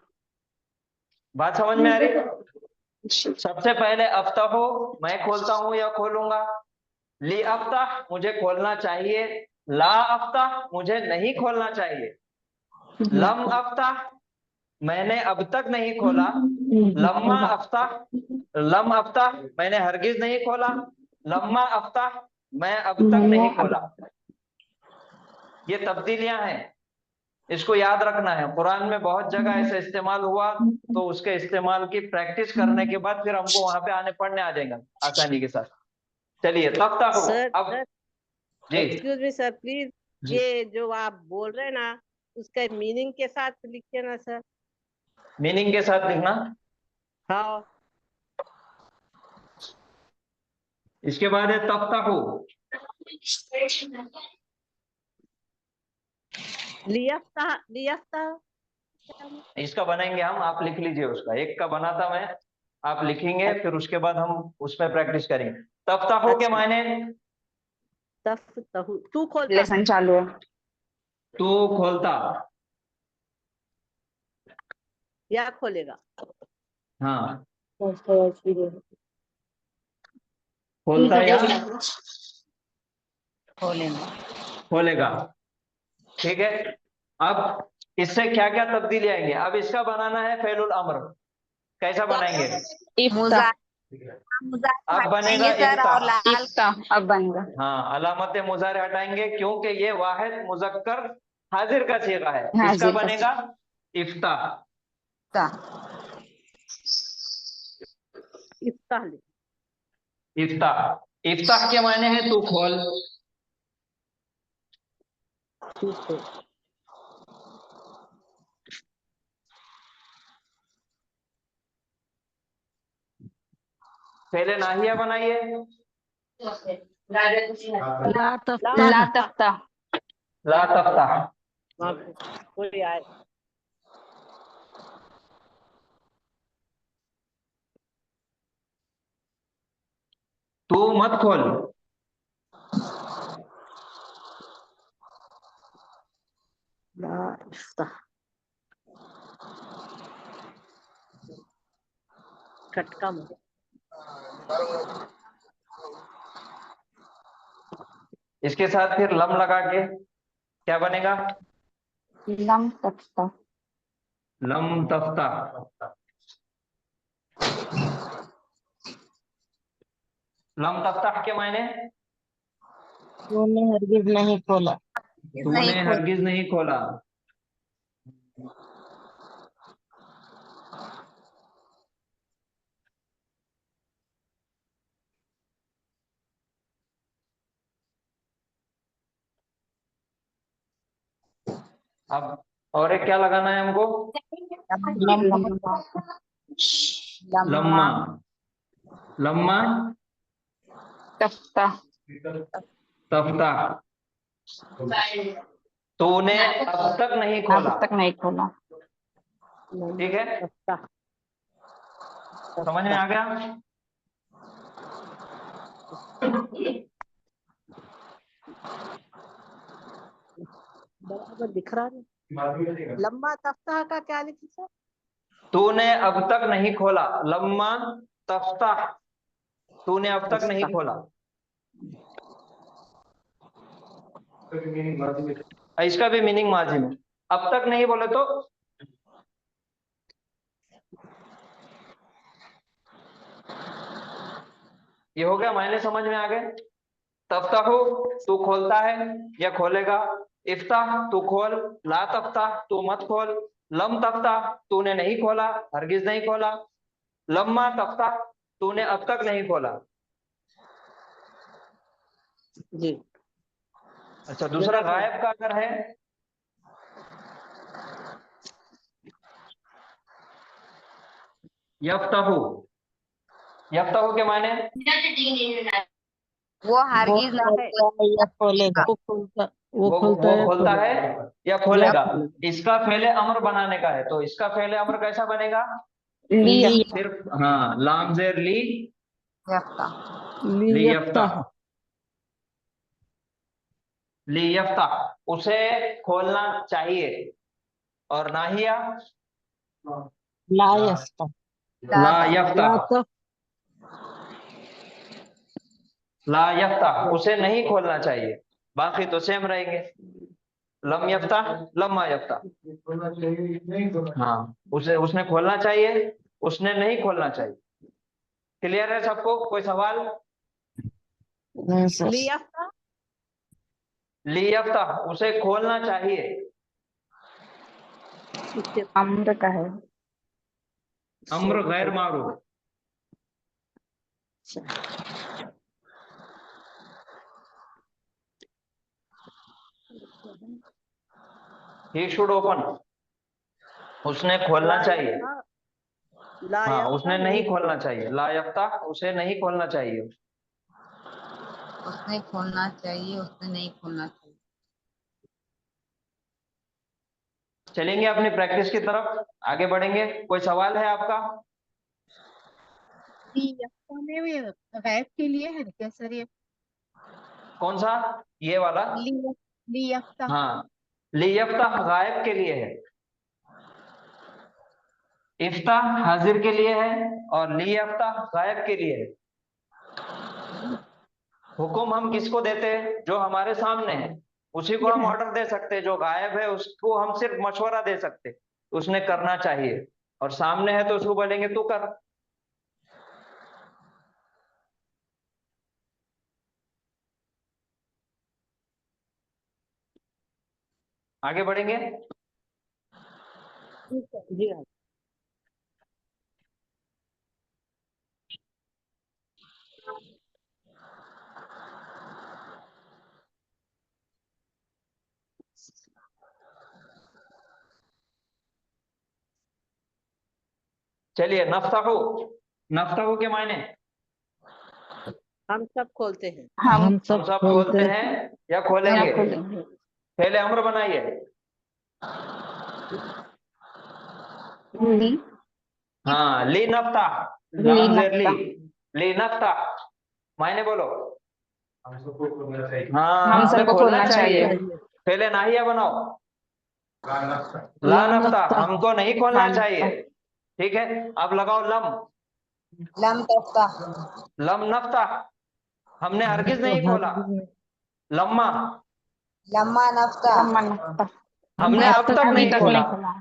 बात समझ में आ रही? सबसे पहले अफ्ताहु, मैं खोलता हूं या खोलूंगा। ली अफ्ताह, मुझे खोलना चाहिए। ला अफ्ताह, मुझे नहीं खोलना चाहिए। लम अफ्ताह, मैंने अब तक नहीं खोला। लम्मा अफ्ताह, लम अफ्ताह, मैंने हरगिज नहीं खोला। लम्मा अफ्ताह, मैं अब तक नहीं खोला। ये तब्दीलियां हैं, इसको याद रखना है। कुरान में बहुत जगह ऐसा इस्तेमाल हुआ, तो उसके इस्तेमाल की प्रैक्टिस करने के बाद फिर हमको वहां पे आने पढ़ने आ जाएगा आसानी के साथ। चलिए तफ्ताहु। सर अब जी एक्सक्यूज मी सर प्लीज, जी, ये जो आप बोल रहे हैं ना उसका मीनिंग के साथ लिखिए ना सर। मीनिंग के साथ लिखना। हाँ इसके बाद है तफ्ताहु। लियाफ्ता लियाफ्ता इसका बनाएंगे हम, आप लिख लीजिए। उसका एक का बनाता मैं, आप लिखेंगे, फिर उसके बाद हम उस पर प्रैक्टिस करेंगे। तफ्ताहु के अच्छा। मायने तफ्ताहु तू खोलता लेसन चालू है। तू खोलता, या खोलेगा। हाँ खोलता या खोलेगा। ठीक है, अब इससे क्या क्या तब्दीली आएंगे? अब इसका बनाना है फेलुल अम्र। कैसा बनाएंगे? इफ्ता अब बनेगा हटाएंगे सर, इफ्ता। और लाल इफ्ता अब बनेगा। हाँ, अलामत मुजारे हटाएंगे क्योंकि ये वाहिद मुजक्कर हाजिर का सीगा है। इसका हाजिर का बनेगा इफ्ता। इफ्ता। इफ्ताह लिख। इफ्ता, इफ्ताह के मायने है तू खोल। तू खोल। पहले नाहिया बनाइए। ला तफ्ता ला तफ्ता ला तफ्ता, वहाँ कोई आए। तू मत खोल। ला इफ्ताह खटका मुझे इसके साथ फिर लम लगा के क्या बनेगा? Lump Tafta lump Tafta. Lump Tafta के मायने? तूने हरगिज नहीं खोला। तूने हरगिज नहीं खोला। अब और एक क्या लगाना है हमको? लम्मा। लम्मा तफ्ता तफ्ता। तूने अब तक नहीं खोला। अब तक नहीं खोला। ठीक है, समझ में आ गया? बराबर दिख रहा नहीं। लम्बा तफ्ता का क्या लिखी सर? तूने अब तक नहीं खोला। लम्मा तफ्ता, तूने अब तक नहीं खोला। इसका भी मीनिंग माजी में। अब तक नहीं बोले तो ये हो गया, मायने समझ में आ गए? तफ्ताहु तू खोलता है या खोलेगा। इफ्ताह तू खोल। ला तफ्ताह तू मत खोल। लम तफ्ताह तूने नहीं खोला, हरगिज नहीं खोला। लम्मा तफ्ताह तूने अब तक नहीं खोला। जी। अच्छा, दूसरा गायब का अगर है यफ्ताहु। यफ्ताहु के माने? वो हरगिज नहीं या खोलेगा। वो खोलता है या खोलेगा। खोलेगा। इसका पहले अमर बनाने का है, तो इसका पहले अमर कैसा बनेगा? ली सिर्फ हाँ, लाम जेर ली। ली यफ्ताह। ली यफ्ताह उसे खोलना चाहिए। और नाहिया ला यफ्ताह। ला यफ्ताह। तो ला यफ्ताह उसे नहीं खोलना चाहिए। बाकी तो सेम रहेंगे। लम यफ्ताह लम्मा यफ्ताह। हाँ, उसे उसने खोलना चाहिए, उसने नहीं खोलना चाहिए। क्लियर है सबको? कोई सवाल? नहीं सर। लिया ली यफ्ताह उसे खोलना चाहिए। अम्र का है। अम्र गैर मारूफ। ही शुड ओपन उसने खोलना चाहिए। हाँ, उसने नहीं खोलना चाहिए। ला यफ्ताह उसे नहीं खोलना चाहिए। उसने खोलना चाहिए, उसने नहीं खोलना चाहिए। चलेंगे अपनी प्रैक्टिस की तरफ, आगे बढ़ेंगे। कोई सवाल है आपका? गैब के लिए है क्या सर ये? कौन सा? ये वाला? लियफ्ता। हाँ, ली यफ्ताह गायब के लिए है। इफ्ताह हाजिर के लिए है और ली यफ्ताह गायब के लिए है। हुक्म हम किसको देते हैं? जो हमारे सामने है उसी को हम ऑर्डर दे सकते हैं। जो गायब है उसको हम सिर्फ मशवरा दे सकते हैं, उसने करना चाहिए। और सामने है तो उसको बोलेंगे तू कर। आगे बढ़ेंगे। जी हाँ। चलिए, नफ्ताहु। नफ्ताहु के मायने? हम सब खोलते हैं। हम सब खोलते हैं या खोलेंगे। खोलेंगे। पहले अम्र बनाइए। ली हाँ, ली नफ्ताह। ली लाम जेर ली। नफ्ताह। ली नफ्ताह मायने बोलो। हाँ हम हमें सबको खोलना चाहिए। पहले नाहिया बनाओ। ला नफ्ता, हमको नहीं खोलना ला चाहिए। ठीक है, अब लगाओ लम। लम तफ्ता, लम नफ्ता, हमने हरगिज नहीं खोला। लम्मा, लम्मा नफ्ता, लम्मा नफ्ता, हमने अब तक अभी नहीं तक खोला। नहीं खोला।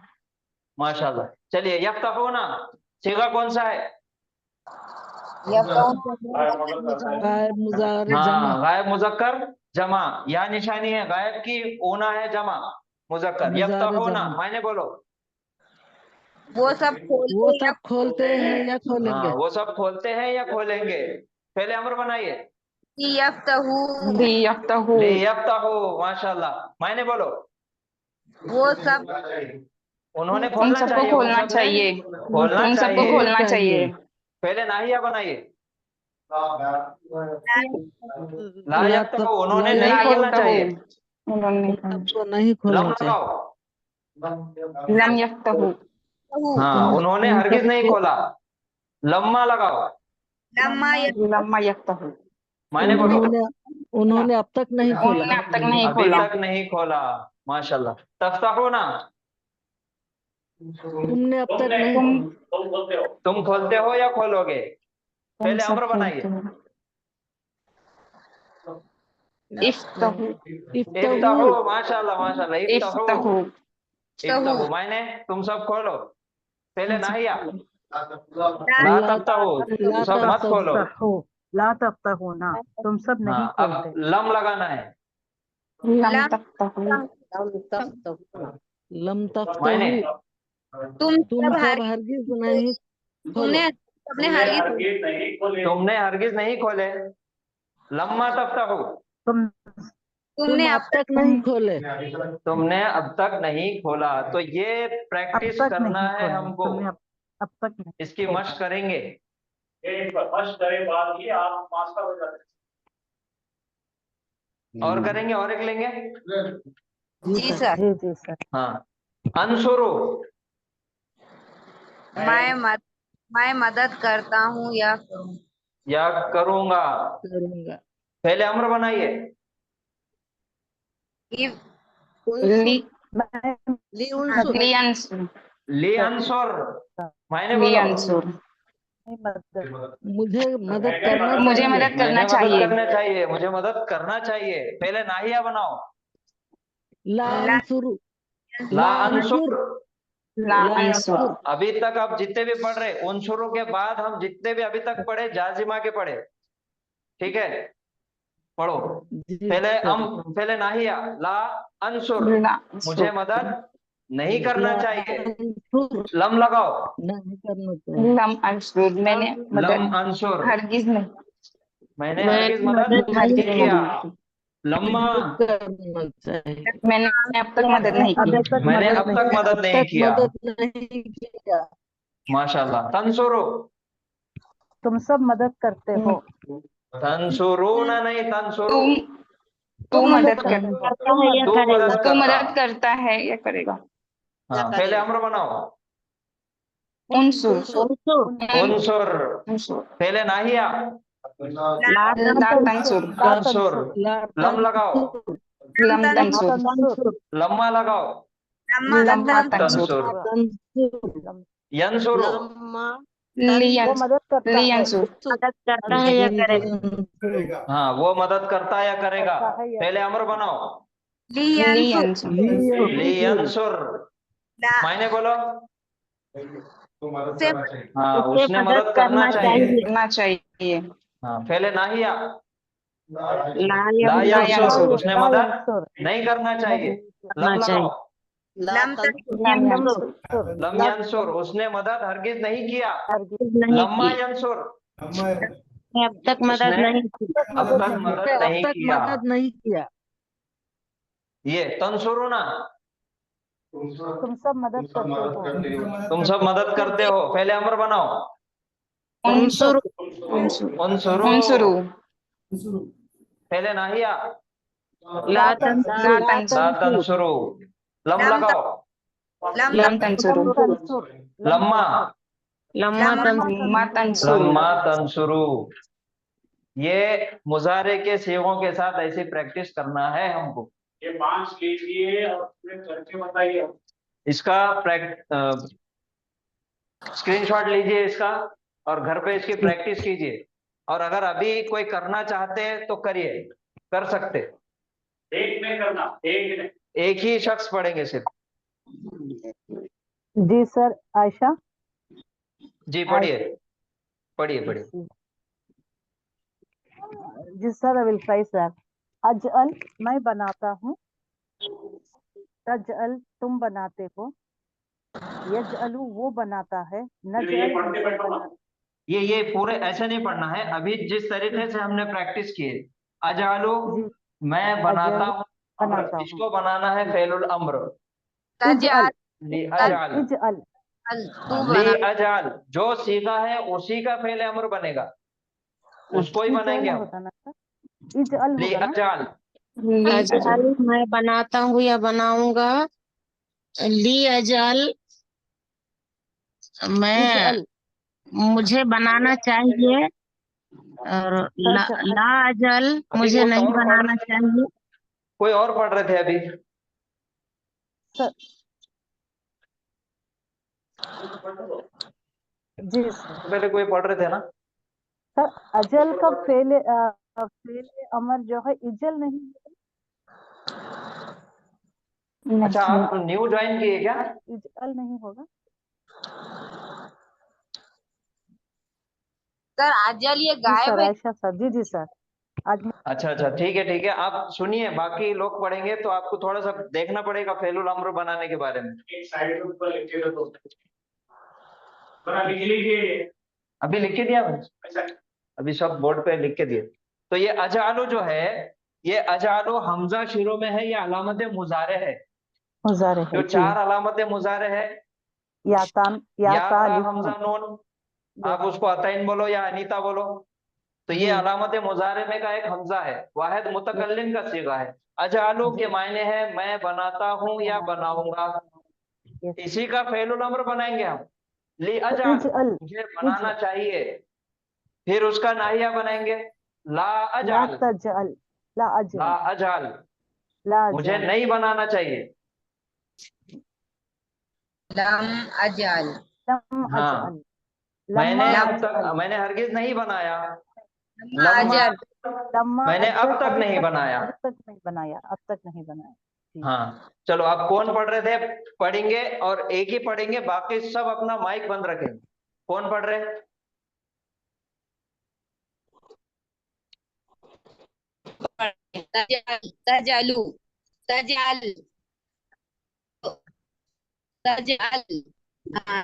माशाल्लाह। चलिए यफ्ताहूना, सीगा कौन सा है? गायब मुजारे जमा। हाँ, गायब मुजक्कर जमा, या निशानी है गायब की, ऊना है जमा मुजक्कर। मुजारे यफ्ताहूना, जमा। मायने बोलो। वो सब वो खोलते या सब खोलते हैं या खोलेंगे? हाँ, वो सब खोलते हैं या खोलेंगे। पहले अमर बनाइए। यफ्तहू, लियफ्तहू, लियफ्ताहू, माशाल्लाह। मायने बोलो। वो सब उन्होंने उन खोलना सबको चाहिए, उन खोलना सबने चाहिए, खोलना उन सबको चाहिए। खोलना चाहिए। पहले नाहिया बनाइए। ला ला यफ्ताहू, उन्होंने ला नहीं ला खोलना यफ्तहू, चाहिए। उन्होंने सबको नहीं लम खोलना चाहिए। लगाओ। लम यफ्तहू, हाँ, उन्होंने उन हरगिज नहीं सबको खोला। लम्मा लगाओ। लम्मा लम्मा यफ्तहू, मायने बोलो। उन्होंने अब तक नहीं खोला। उन्होंने अब तक नहीं अभी खोला। तक नहीं खोला। माशाल्लाह। तफ्ताहूना, तुमने अब तक नहीं खोला। तुम खोलते हो या खोलोगे। तुम पहले सब अमर बनाइए। खोलते हो। इफ्तहू, इफ्ताहू, माशाल्लाह माशाल्लाह। इफ्ताहू, इफ्तहू, इफ्ताहू मायने तुम सब खोलो। पहले तुम सब नाहिया। खोलो। ला ला तफ्ताहू, तुम ला सब मत खोलो। ला तफ्तहू ना, तुम सब नहीं हाँ, अब खोलते। लम लगाना है। लम तफ्तहू, लम मायने तफ्तहू, तुम तुम सब सब हरगिज नहीं खोलो। तुमने सबने हरगिज तुमने हरगिज नहीं खोले। लम्मा तफ्ताहू, तुमने तुम अब अब तक नहीं खोले। तुमने अब तक नहीं खोला। तो ये अब प्रैक्टिस तक करना नहीं है खोले, हमको। तुमने अब तक नहीं इसकी खोला। मशक करेंगे। मशक करे बाद ही आप मास्टर हो जाते हैं। और करेंगे, और एक लेंगे। जी सर। जी सर। हाँ, अनसुरु, मैं मदद करता हूँ या करूँ। या करूंगा। करूंगा। पहले अम्र बनाइए। इफ ली मैं ली अंसुर, मायने बोलो। लियंसुर, मुझे मदद करना मुझे चाहिए। मदद करना मुझे मदद चाहिए। करना चाहिए, मुझे मदद करना चाहिए। पहले नाहिया बनाओ। ला अंसुर, ला अंसुर, ला ला अंसुर, अंसुर। अभी तक आप जितने भी पढ़ रहे उन शुरू के बाद हम जितने भी अभी तक पढ़े जाजिमा के पढ़े। ठीक है, पढ़ो। जी पहले सर। पहले नाहिया। ला अंसुर, ला मुझे अंसुर, मदद नहीं करना ला चाहिए। अंसुर, लम लगाओ। नहीं करना चाहिए। लम अंसुर, मैंने लम मदद अंसुर, हरगिज नहीं, मैंने हरगिज मदद हरगिज नहीं किया। नहीं, लम्मा, करना चाहिए। मैंने अब तक मदद नहीं की। मैंने अब तक मदद अब नहीं तक किया। मदद नहीं किया। माशाल्लाह। तंसुरु, तुम सब मदद करते हो। तंसुरूना नहीं, तंसुरु। तू मदद कर, तू मदद तू करता। मदद करता है या करेगा। हाँ, पहले अम्र बनाओ। उनसुर, उनसुर, उनसुर, पहले नाहिया। ला तंसुर, तंसुर, ला लम लगाओ। लम तंसुर, लम्मा लगाओ। लम्मा तंसुर, तंसुर, तंसुर, यंसुरु, लियंसुर, मदद करता है या करेगा। यंसुर, हाँ, वो मदद करता या करेगा। पहले अम्र बनाओ। लियंसुर, ली यंसुर, मायने बोलो। हाँ, उसने मदद करना चाहिए। करना चाहिए। हाँ, पहले नाहिया। ला ला यंसुर, यंसुर, उसने मदद नहीं करना चाहिए। लम लगाओ। लम यंसुर, लम यंसुर, उसने मदद हरगिज नहीं किया। लम्मा यंसुर, अब तक मदद नहीं अब तक उसने मदद अब नहीं तक किया। मदद नहीं किया। ये तंसुरुना, तुम सब मदद करते हो। तुम सब मदद करते हो। पहले अमर बनाओ। उनसुर, उनसुरु, पहले नाहिया। ला ला तंसुर, तंसुरु, लम लगाओ। लम तंसुर, लम्मा, लम्मा तंसुर, लम्मा तंसुरु, ये मुजारे के सीगों के साथ ऐसी प्रैक्टिस करना है हमको। ये 5 लीजिए और उसमें करके बताइए। इसका स्क्रीनशॉट लीजिए इसका और घर पे इसकी प्रैक्टिस कीजिए। और अगर अभी कोई करना चाहते हैं तो करिए, कर सकते। एक में करना, एक में। एक ही शख्स पढ़ेंगे सिर्फ। जी सर। आयशा। जी पढ़िए पढ़िए पढ़िए। जी sir, I will try sir. अजअल मैं बनाता हूँ, तजअल तुम बनाते हो, यजअलु वो बनाता है, नजअल हम बनाते। ये पूरे ऐसे नहीं पढ़ना है। अभी जिस तरीके से हमने प्रैक्टिस की है, अजालू मैं बनाता हूँ, इसको बनाना है फेलुल अम्र। तजअल ली अजाल, इजअल तू ली बना। अजाल जो सीखा है उसी का फेल अम्र बनेगा, उसको ही बनाएंगे हम। होता ना सर, इजअल ली होगा ना। अजाल, अजल मैं बनाता हूँ या बनाऊंगा। ली अजल मैं इजअल मुझे बनाना चाहिए। और ला अजल अभी मुझे कोई नहीं और बनाना चाहिए। कोई और पढ़ रहे थे अभी। सर। जी सर। पहले कोई पढ़ रहे थे ना। सर अजल का फेले अमर जो है इजल नहीं है। अच्छा आप न्यू ज्वाइन किए क्या? इजअल नहीं होगा सर अजल ये जी गायब सर। है। आयशा सर। जी जी सर। आज अच्छा ठीक है आप सुनिए, बाकी लोग पढ़ेंगे तो आपको थोड़ा सा देखना पड़ेगा फेलुल अम्र बनाने के बारे में। एक साइड में ऊपर लिख के दो, बना लिख लीजिए। अभी लिख के दिया मैंने, अच्छा अभी सब बोर्ड पे लिख के दिए। तो ये अजालो जो है, ये अजालो हमजा शुरू में है, ये अलामत मुजारे है। मुजारे जो है जी। 4 अलामत मुजारे है, या तान या या ता ता अलिफ हमजा नून। नून, आप उसको अतैन बोलो या अनीता बोलो, तो ये जी। अलामत मुजारे में का एक हमजा है, वाहिद मुतकल्लिम का सीगा है। अजालो के मायने है मैं बनाता हूँ या बनाऊंगा, इसी का फेलुल अम्र बनाएंगे हम। ली अजाल इजअल मुझे बनाना चाहिए, फिर उसका नाहिया बनाएंगे ला ला अजाल, तजअल ला ला अजल अजाल ला मुझे अजल नहीं बनाना चाहिए। लम अजल लम हाँ अजअल लम्मा अजअल मैंने हरगिज नहीं बनाया। लम्मा लम्मा अजल लम्मा मैंने अब अजल तक अभी नहीं तक बनाया। अभी तक नहीं बनाया, अब तक नहीं बनाया जी। हाँ चलो, आप कौन पढ़ रहे थे पढ़ेंगे, और एक ही पढ़ेंगे, बाकी सब अपना माइक बंद रखेंगे। कौन पढ़ रहे? तजल तजलू तजल तजल ला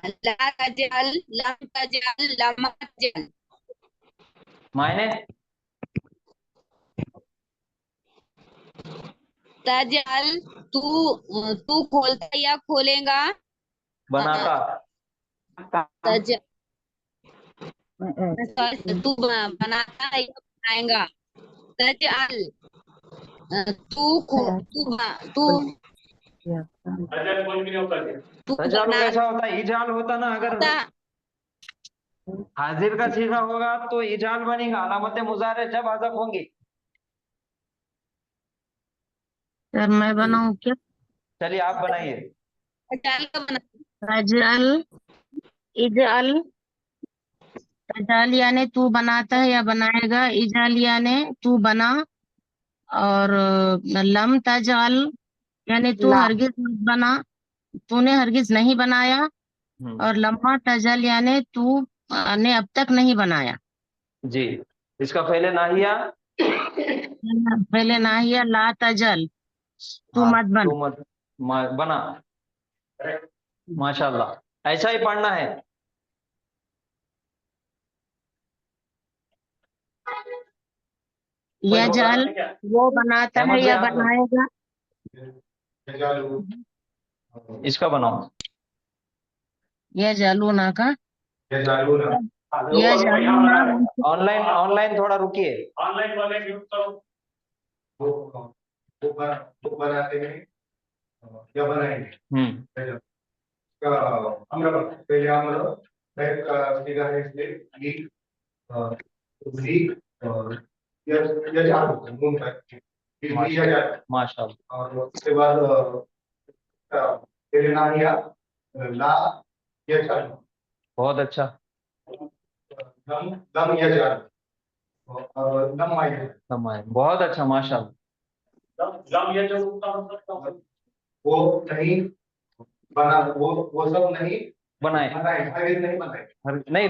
तजल लम तजल लम तजल। मायने तजल तू तू खोलता या खोलेगा। बनाता, तज तू बनाता है या बनाएगा। तजल तू अजल बोल के ऊपर तू तजालु कैसा होता है? इजाल होता ना, अगर हाजिर का सीगा होगा तो इजाल बनेगा, अलामत मुजारे जब हज़फ होंगी। सर मैं बनाऊं क्या? चलिए आप बनाइए। अजल इजअल अजल यानी तू बनाता है या बनाएगा, इजअल यानी तू बना, और लम तजअल यानी तू ला हरगिज मत बना, तूने हरगिज नहीं बनाया। और लम्मा तजल यानी तू ने अब तक नहीं बनाया। जी, इसका पहले नाहिया पहले नाहिया ला तजल तू हाँ मत बन। तू मत बना। माशाल्लाह, ऐसा ही पढ़ना है। कोई यह होगा? जल वो बनाता है अहमद भाई या आप लो। बनाएगा। इसका बनाओ। यह जालू ना का हाँ, यह रुको, जालू यहाँ ना बना दे। ऑनलाइन थोड़ा रुकिए। ऑनलाइन वाले म्यूट करो। वो बनाते हैं या बनाएंगे पहले हम सीधा है इसलिए लीक ये चालू नून का माशाल्लाह और उसके बाद तेरे नानिया ला ये चालू बहुत अच्छा। लम लम ये चालू और लम आए समय बहुत अच्छा माशाल्लाह। लम ये जो उसका मतलब वो नहीं बना वो सब नहीं बनाए हरगिज नहीं बनाए नहीं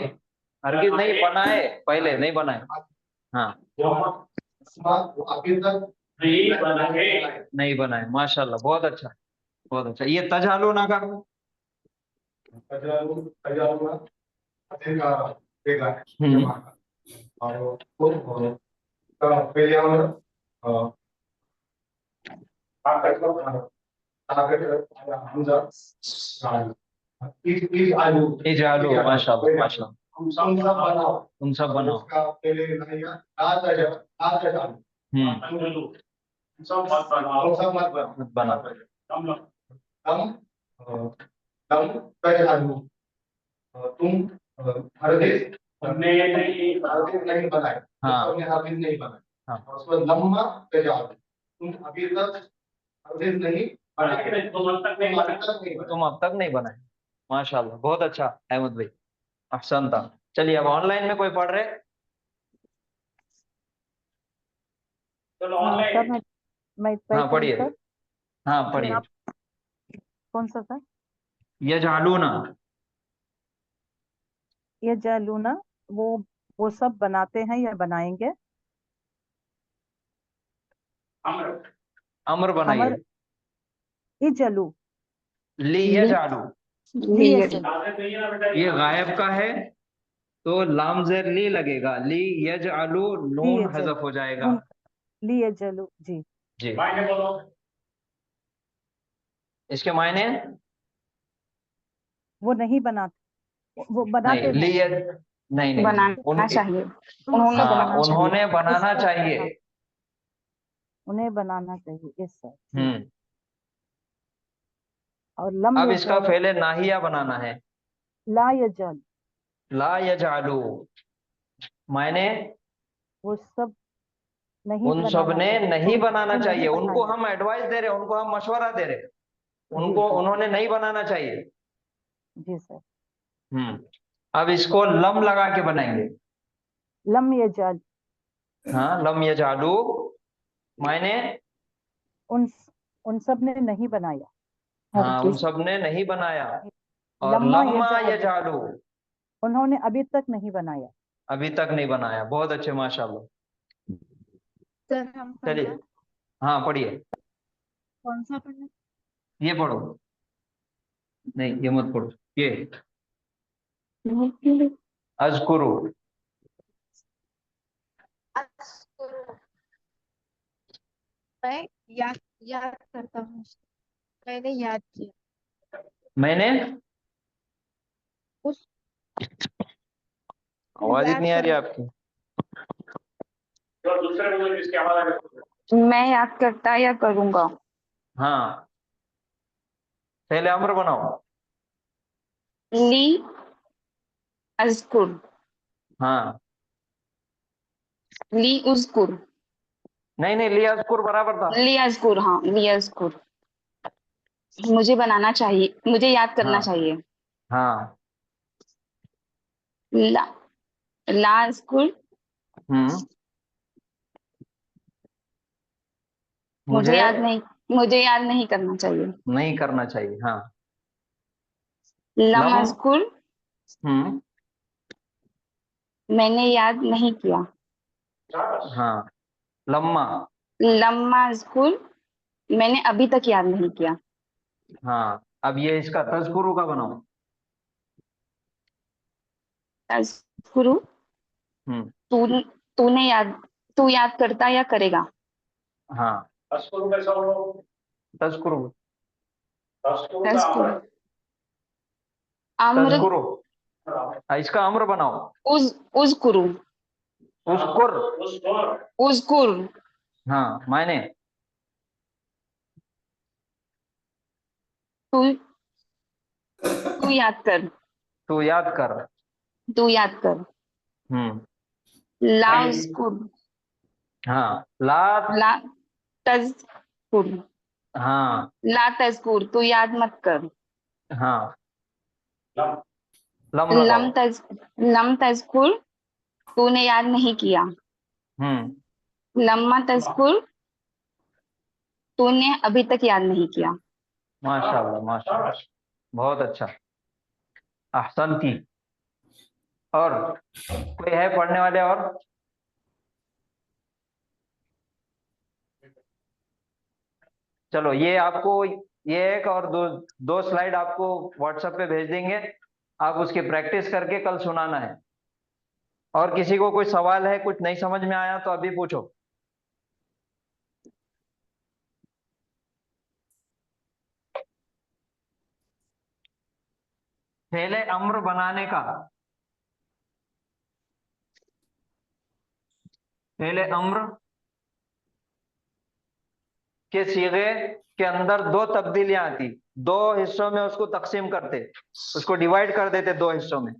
हरगिज नहीं बनाए, पहले नहीं बनाए। हाँ वो अभी तक नहीं बनाए। नहीं बनाए, माशाल्लाह बहुत अच्छा बहुत अच्छा। ये तजालू ना का तजालू तजालू का देगा हम्म और वो पहले हम हमजा इस आलू ये जालू माशाल्लाह माशाल्लाह। हम सब बनाओ तुम सब बनाओ। उसका पहले नहीं आज तजालू सब बात बनाओ। सब मत बनाओ हम हम हम तजालू तुम हरगिज नहीं बनाए। हाँ। तुमने हरगिज नहीं बनाए। हाँ। और उसमें लम्मा तजालू तुम अभी तक हरगिज नहीं बनाए। तुम अब तक नहीं बनाए, माशाल्लाह बहुत अच्छा अहमद भाई, अहसन था। चलिए अब ऑनलाइन में कोई पढ़ रहे? चलो हाँ ऑनलाइन। सर, मैं हाँ पढ़ूँ पढ़िए। सर? हाँ पढ़िए। कौन सा सर? यजअलूना ये जालूना वो सब बनाते हैं या बनाएंगे? अमर बनाइए। अमर इजलू लियजअलू लियजलू ये गायब का है तो लाम जेर ली लगेगा, ली यजअलू नून लियजलू हजफ हो जाएगा। नून लियजलू जी। जी मायने बोलो। इसके मायने वो नहीं बनाते, वो बनाते नहीं हैं। लिय नहीं नहीं बनाना चाहिए उन्होंने हाँ बनाना चाहिए उन्होंने बनाना इस- चाहिए। उन्हें बनाना चाहिए इस सर जी। हम्म और लम अब इसका यजल पहले नाहिया बनाना है। ला यजल ला यजअलू मायने वो सब नहीं उन सब बनाना ने चाहिए। नहीं बनाना वो नहीं चाहिए। उनको बनाया। हम एडवाइस दे रहे हैं, उनको हम मशवरा दे रहे हैं, जी उनको जी उन्होंने नहीं बनाना चाहिए। जी सर। अब इसको लम लगा के बनाएंगे। लम यजल हाँ लम यजअलू मायने उन उन सब ने नहीं बनाया। हाँ उन सब ने नहीं बनाया। और लम्मा लम्मा यजअलू यजअलू उन्होंने अभी तक नहीं बनाया। अभी तक नहीं बनाया। बहुत अच्छे माशाल्लाह। सर हम चलिए पढ़ना हाँ पढ़िए। कौन सा पढ़ना? ये पढ़ो, नहीं ये मत पढ़ो, ये अज़कुरु। मैं याद याद करता हूँ। मैंने याद किया मैंने उस आवाज याद इतनी आ रही है कर आपकी। जो दूसरे बुजुर्ग इसकी आवाज आ रही है। मैं याद करता या करूंगा हाँ पहले अम्र बनाओ। ली अज़कुर हाँ ली उज़कुर नहीं नहीं लिया अज़कुर बराबर था। ली अज़कुर हाँ ली अज़कुर मुझे बनाना चाहिए, मुझे याद करना हाँ चाहिए। हाँ ला ला अज़कुर हम्म मुझे मुझे याद नहीं करना चाहिए। नहीं करना चाहिए। हाँ लम लम अज़कुर हम्म मैंने याद नहीं किया। हाँ लम्मा लम्मा अज़कुर मैंने अभी तक याद नहीं किया। हाँ अब ये इसका तज़कुरु का बनाओ। अज़कुरु हम्म तू तू याद करता या करेगा। हाँ अज़कुरु कैसा बोलो? तज़कुरु अज़कुरु का अज़कुर अमर। अम्र तज़कुरु इसका अम्र बनाओ। उज़कुरु उस्कुर उज़कुर हाँ मायने तू तू याद कर तू याद कर। तू याद कर हम्म ला स्कूल, हाँ ला, ला तज़कुर, हाँ ला तज़कुर, तू याद मत कर। हाँ, लम लम लगाओ। लम तज़कुर, तूने याद नहीं किया। लम्मा तज़कुर, तूने अभी तक याद नहीं किया। माशाल्लाह माशाल्लाह, बहुत अच्छा, अहसनती। और कोई है पढ़ने वाले? और चलो, ये आपको, ये एक और दो स्लाइड आपको व्हाट्सएप पे भेज देंगे, आप उसकी प्रैक्टिस करके कल सुनाना है। और किसी को कोई सवाल है, कुछ नहीं समझ में आया तो अभी पूछो। फेले अम्र बनाने का, फेले अम्र के सीगे के अंदर दो तब्दीलियां आती, दो हिस्सों में उसको तकसीम करते, उसको डिवाइड कर देते दो हिस्सों में।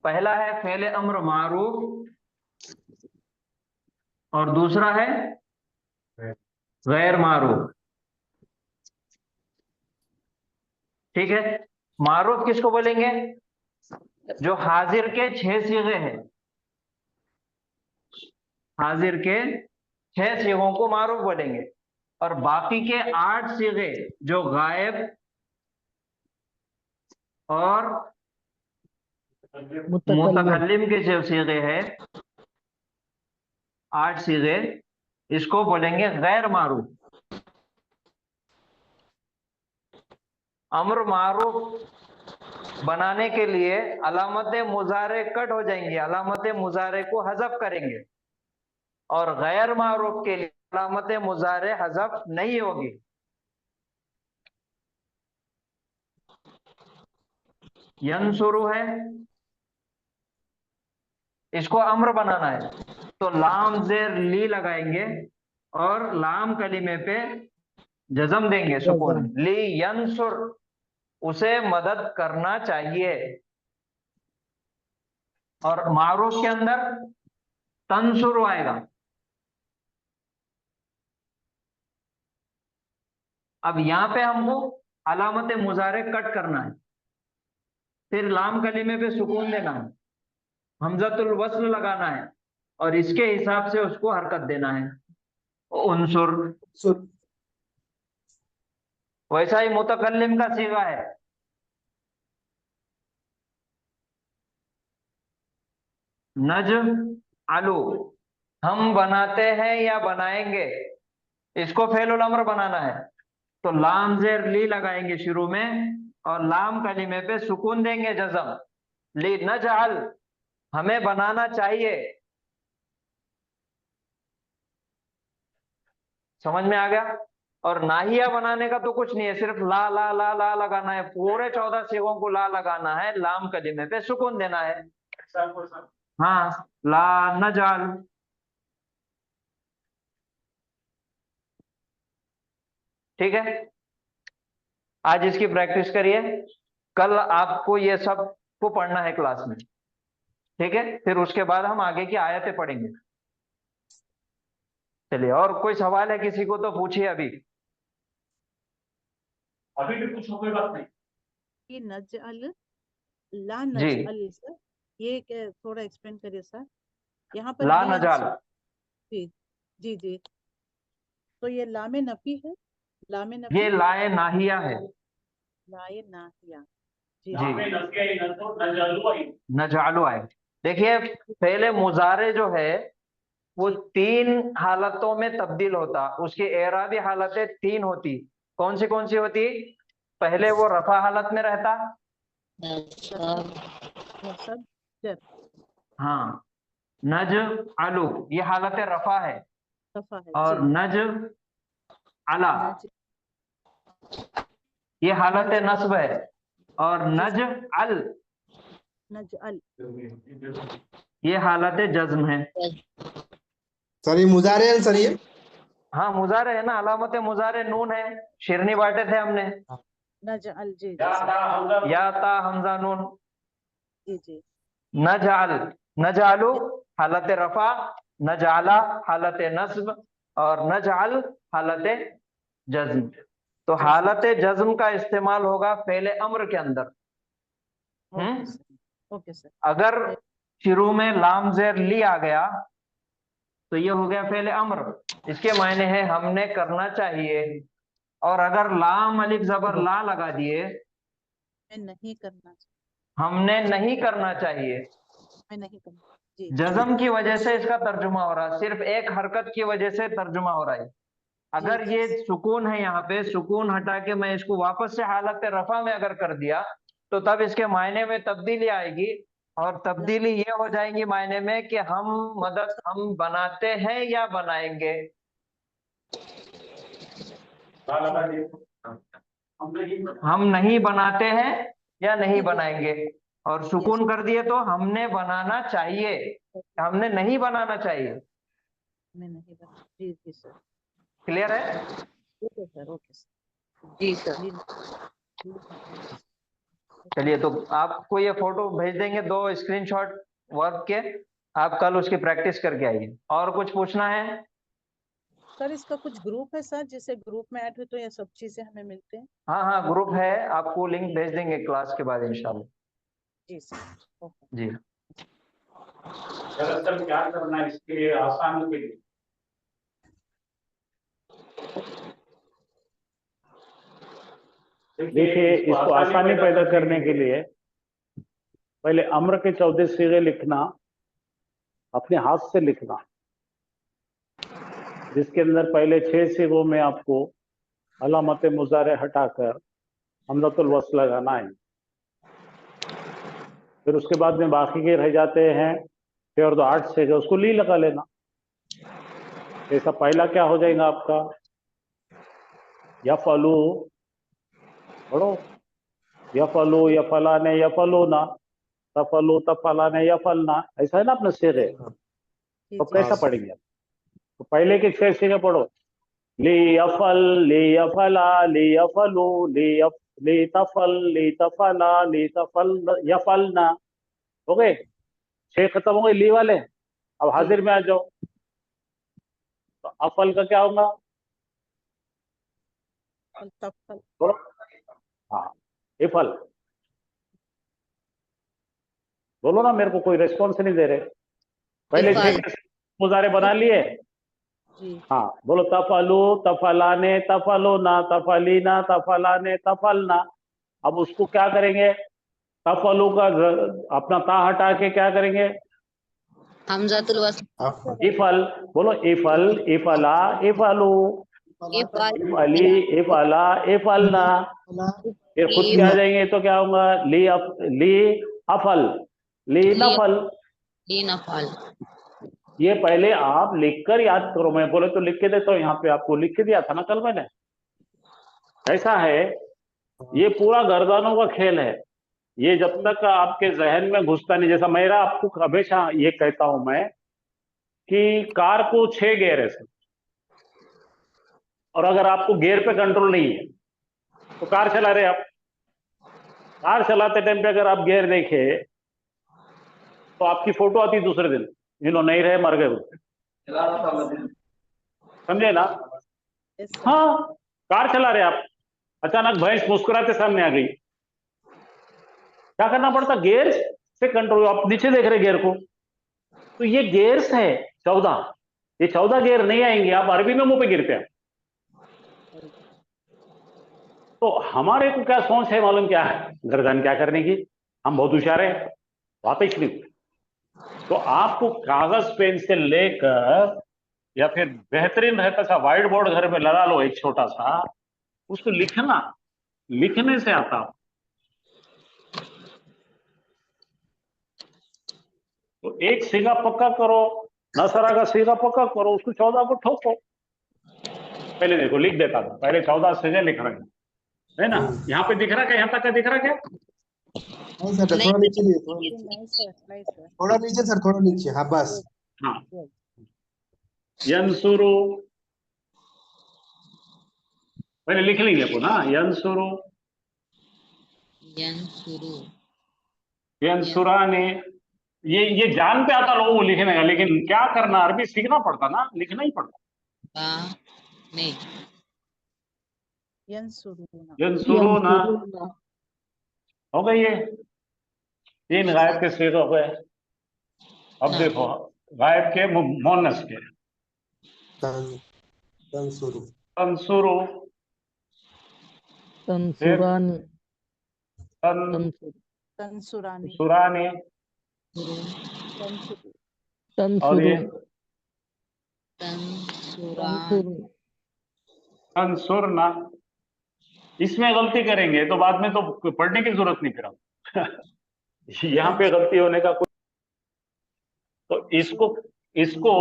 पहला है फेले अम्र मारूफ और दूसरा है गैर मारूफ। ठीक है, मारूफ किसको बोलेंगे? जो हाजिर के 6 सीगे हैं, हाजिर के 6 सीगों को मारूफ बोलेंगे। और बाकी के 8 सीगे जो गायब और मुतकल्लिम के जो सीगे हैं, 8 सीगे, इसको बोलेंगे गैर मारूफ। अम्र मारूफ बनाने के लिए अलामत मुजारे कट हो जाएंगे, अलामत मुजारे को हज़फ करेंगे। और गैर मारूफ के लिए अलामत मुजारे हज़फ नहीं होगी। यंसुरु है, इसको अम्र बनाना है तो लाम जेर ली लगाएंगे और लाम कलीमे पे जज़म देंगे, सुकून। ली यंसुर, उसे मदद करना चाहिए। और मारूफ के अंदर तंसुर आएगा। अब यहां पे हमको अलामत मुजारे कट करना है, फिर लाम कलीमे पे सुकून देना है, हमजतुल वस्ल लगाना है और इसके हिसाब से उसको हरकत देना है, उनसुर। वैसा ही मुतकल्लिम का सीगा है, नज आलू, हम बनाते हैं या बनाएंगे, इसको फेलुल अम्र बनाना है तो लाम जेर ली लगाएंगे शुरू में और लाम कलीमे पे सुकून देंगे, जज़म। ली नजअल, हमें बनाना चाहिए। समझ में आ गया? और नाहिया बनाने का तो कुछ नहीं है, सिर्फ ला ला ला ला लगाना है, पूरे 14 सीगों को ला लगाना है, लाम कलीमे पे सुकून देना है। हाँ, ला नजाल। ठीक है, आज इसकी प्रैक्टिस करिए, कल आपको ये सब को पढ़ना है क्लास में। ठीक है, फिर उसके बाद हम आगे की आयतें पढ़ेंगे। चलिए, और कोई सवाल है किसी को तो पूछिए अभी। अभी भी पूछो, कोई बात नहीं। ये नजअल, ला जी, नजअल सर, ये थोड़ा एक्सप्लेन करिए सर। यहाँ पर ला ये नजाल, जी जी जी, तो ये लामे नफी है, लामे नफी, ये लाए नाहिया है। लाए नाहिया, जी नजालू आए। देखिए, पहले मुजारे जो है वो 3 हालतों में तब्दील होता, उसकी एराबी हालतें 3 होती। कौन सी होती? पहले वो रफा हालत में रहता, नसब जर, हाँ, नज आलू, ये हालत रफा है। रफा है और जी, नज अला, नज, ये हालत नज, नस्ब है। और जी नज अल, नजअल, ये हालत जज्म है। सर ये मुजारे है सर, ये हाँ, मुजारे है ना, अलामत मुजारे नून है, शिरनी बांटे थे हमने, नजअल, जी या ता हमजा नून। जी जी, नजाल, नजालू हालत रफा, नजाला हालत नस्ब, और नजाल हालत जज्म। तो हालत जज्म का इस्तेमाल होगा फेले अम्र के अंदर। Okay sir. अगर शुरू में लाम जेर ली आ गया तो ये हो गया फेले अम्र, इसके मायने है हमने करना चाहिए। और अगर लाम अलिफ जबर ला लगा दिए, मैं नहीं करना, हमने नहीं करना चाहिए, मैं नहीं करना। जी जज्म की वजह से इसका तर्जुमा हो रहा है, सिर्फ एक हरकत की वजह से तर्जुमा हो रहा है। अगर ये सुकून है, यहाँ पे सुकून हटा के मैं इसको वापस से हालत रफा में अगर कर दिया तो तब इसके मायने में तब्दीली आएगी, और तब्दीली ये हो जाएगी मायने में कि हम मदद हम बनाते हैं या बनाएंगे। हम नहीं बनाते हैं या नहीं बनाएंगे, और सुकून कर दिए तो हमने बनाना चाहिए, हमने नहीं बनाना चाहिए। मैं नहीं बना। जी जी सर। क्लियर है? Okay sir, okay sir. जी सर। चलिए, तो आपको ये फोटो भेज देंगे 2 स्क्रीनशॉट वर्क के, आप कल उसकी प्रैक्टिस करके आइए। और कुछ पूछना है? सर इसका कुछ ग्रुप है सर, जैसे ग्रुप में ऐड हो तो ये सब चीजें हमें मिलते हैं? हाँ हाँ, ग्रुप है, आपको लिंक भेज देंगे क्लास के बाद इंशाल्लाह। जी सर। ओके। जी। दरअसल क्या करना है इसके लिए, आसानी के लिए देखिए, इसको आसानी पैदा करने के लिए पहले अम्र के 14 सीगे लिखना, अपने हाथ से लिखना, जिसके अंदर पहले 6 सीगों में आपको अलामत मुजारे हटाकर हमजतुल वस्ल लगाना है। फिर उसके बाद में बाकी के रह जाते हैं 6 और 2 8 सीगे, उसको ली लगा लेना। ऐसा पहला क्या हो जाएगा आपका, यफलू, पढ़ो, यफलू यफलाने यफलूना, तफलू तफलाने यफलना, ऐसा है ना अपने सीगे। तो कैसा पढ़ेंगे? तो पहले के 6 सीगे पढ़ो, ली यफल, ली यफला, ली यफलू, ली तफल, ली तफला, ली तफल यफलना। हो गए 6 खत्म हो गए ली वाले। अब हाजिर में आ जाओ, तो अफल का क्या होगा? बोलो। हाँ, इफल। बोलो ना, मेरे को कोई रिस्पॉन्स नहीं दे रहे। पहले 6 मुजारे बना लिए। हाँ बोलो, तफलू तफलाने तफलूना, तफलीना तफलाने तफलना। अब उसको क्या करेंगे, तफलू का अपना ता हटा के क्या करेंगे, हमजातुल वस्ल। इफल। बोलो, इफल इफला इफलू, इफली इफला इफलना। फिर खुद के आ जाएंगे तो क्या होगा, ली अफल, ली नफल। ली नफल। ये पहले आप लिखकर याद करो, मैं बोले तो लिख के देता हूँ, यहाँ पे आपको लिख के दिया था ना कल मैंने। ऐसा है, ये पूरा गर्दानों का खेल है। ये जब तक आपके जहन में घुसता नहीं, जैसा मेरा आपको हमेशा ये कहता हूं मैं कि कार को 6 गियर है सर, और अगर आपको गियर पे कंट्रोल नहीं है तो कार चला रहे आप, कार चलाते टाइम पे अगर आप गियर देखे तो आपकी फोटो आती दूसरे दिन, इन्हों नहीं रहे, मर गए, समझे ना? हाँ, कार चला रहे आप, अचानक भैंस मुस्कुराते सामने आ गई, क्या करना पड़ता, गियर से कंट्रोल। आप नीचे देख रहे गियर को, तो ये गियर्स है 14, ये 14 गियर नहीं आएंगे, आप अरबी में मुंह पे गिरते हैं। तो हमारे को क्या सोच है मालूम क्या है, गर्दन क्या करने की, हम बहुत होशियार है, बात ही नहीं। तो आपको कागज पेन से लेकर, या फिर बेहतरीन रहता सा व्हाइट बोर्ड घर में लगा लो एक छोटा सा, उसको लिखना, लिखने से आता। तो एक सीगा पक्का करो, नसरा का सीगा पक्का करो, उसको 14 को ठोको। पहले देखो लिख देता था, पहले 14 सीगे लिख रहे है ना। यहाँ पे दिख रहा क्या, यहाँ तक का दिख रहा क्या? नहीं सर, थोड़ा नीचे लिए, थोड़ा नीचे सर, थोड़ा नीचे, हाँ बस। हाँ, यंसुरु पहले लिख लेंगे अपन, हाँ, यंसुरु, यंसुरु, यंसुराने, ये जान पे आता लोगों को लिखने का, लेकिन क्या करना, अरबी सीखना पड़ता ना, लिखना ही पड़ता। हाँ नहीं यंसुरूना। यंसुरूना हो गई ये, 3 गायब के सिगे हो गए। अब देखो गायब के मोनस के, तंसुरु तंसुरु, फिर तंसुरानी तंसुरानी। सुरानी, तंसुरू। और ये तंसुरान तंसुरना। इसमें गलती करेंगे तो बाद में तो पढ़ने की जरूरत नहीं फिर हम यहाँ पे गलती होने का कुछ, तो इसको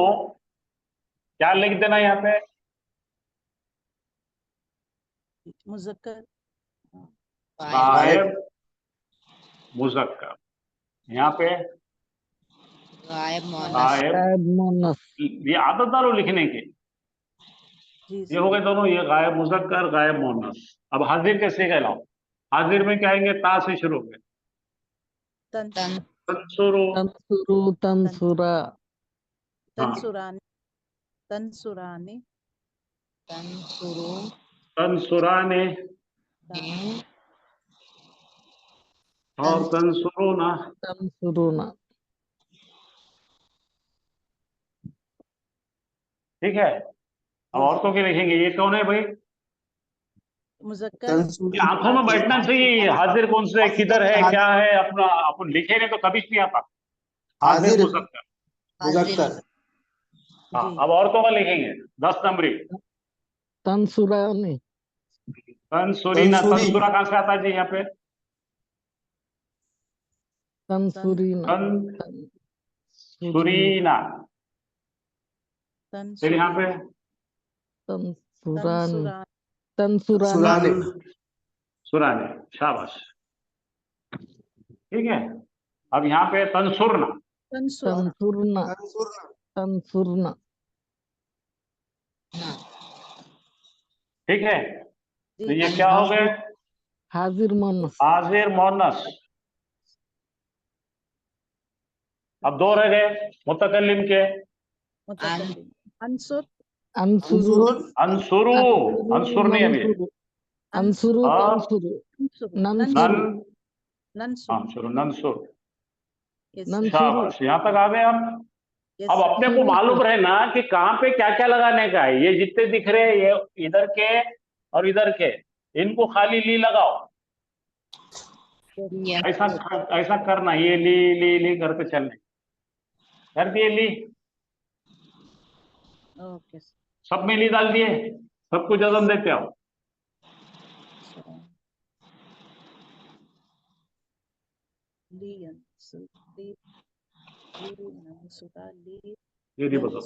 क्या लिख देना यहाँ पे, मुज़क्कर गायब मुज़क्कर, यहाँ पे गायब मोनस गायब, मोनस। ये आदत डालो लिखने की। ये हो गए दोनों, ये गायब मुज़क्कर, गायब मोनस। अब हाजिर कैसे कहलाओ, हाजिर में क्या आएंगे, ता से शुरू होंगे, तंसुरु, तंसुरु तंसुरा तंसुरानी तंसुरानी तंसुरु तंसुराने और तंसुरुना। तंसुरुना। ठीक है, अब औरतों के लिखेंगे, ये कौन है भाई, मुज़क्कर। ये आंखों में बैठना चाहिए, हाजिर कौन से किधर है क्या है, अपना अपन लिखे नहीं तो कभी नहीं आता। हाजिर मुज़क्कर, मुज़क्कर। हाँ, अब औरतों का लिखेंगे 10 नंबरी। तंसुरानी तंसुरीना, तंसुरा कहाँ से आता है जी यहाँ पे, तंसुरीना तंसुरीना, फिर यहाँ पे तंसुरानी तंसुरानी सुराने, शाबाश, ठीक है। अब यहाँ पे तंसुरना, तंसुरना तंसुरना। ठीक है, तो ये क्या हो गए, हाजिर मोनस। हाजिर मोनस। अब 2 रह गए मुतकल्लिम के, अंसुर अंसुरु अंसुरु, अंसुर नहीं अभी, अंसुरु तंसुरु नंसुरु नंसुर, नंसुर, नंसुर। शाबाश, यहाँ तक आ गए हम। अब अपने को मालूम रहे ना कि कहाँ पे क्या क्या लगाने का है, ये जितने दिख रहे हैं ये इधर के और इधर के, इनको खाली ली लगाओ, ऐसा ऐसा करना, ये ली करके चलने, कर दिए ली, ओके। सब में ली डाल दिए, सबको जन्म देते आओ। ये बताओ,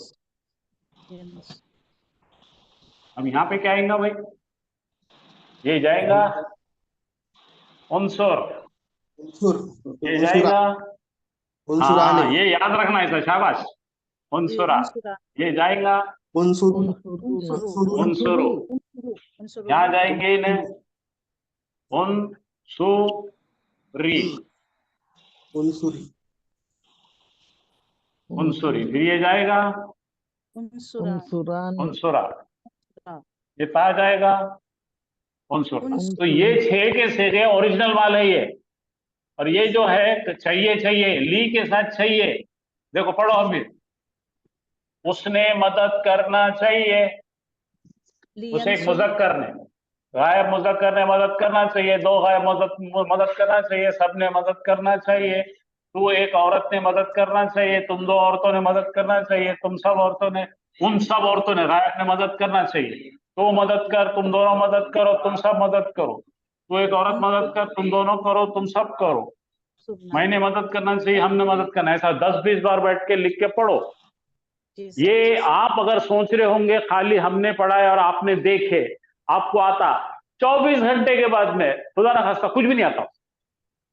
अब यहाँ पे क्या आएगा भाई, ये जाएगा उनसुर, ये जाएगा, हाँ ये याद रखना है, शाबाश, उनसुरा, ये जाएगा उनसुरु, यहाँ जाएंगे इन्हें उनसुरी, उनसुरी, फिर ये जाएगा उनसुरा, ये ता जाएगा उनसुरा। तो ये 6 के सेगे ओरिजिनल वाले है ये, और ये जो है चाहिए ली के साथ चाहिए, देखो पढ़ो अभी, उसने मदद करना चाहिए, उसे एक मुज़क्कर ने, गायब मुज़क्कर ने मदद करना चाहिए, 2 गायब मदद करना चाहिए, सबने मदद करना चाहिए, तू एक औरत ने मदद करना चाहिए, तुम 2 औरतों ने मदद करना चाहिए, तुम सब औरतों ने, उन सब औरतों ने, गायब ने मदद करना चाहिए, तू मदद कर, तुम दोनों मदद करो, तुम सब मदद करो, तू एक औरत मदद कर, तुम दोनों करो, तुम सब करो, मैंने मदद करना चाहिए, हमने मदद करना, ऐसा 10-20 बार बैठ के लिख के पढ़ो। ये आप अगर सोच रहे होंगे खाली हमने पढ़ा है और आपने देखे, आपको आता, 24 घंटे के बाद में खुदा ना खास्ता कुछ भी नहीं आता,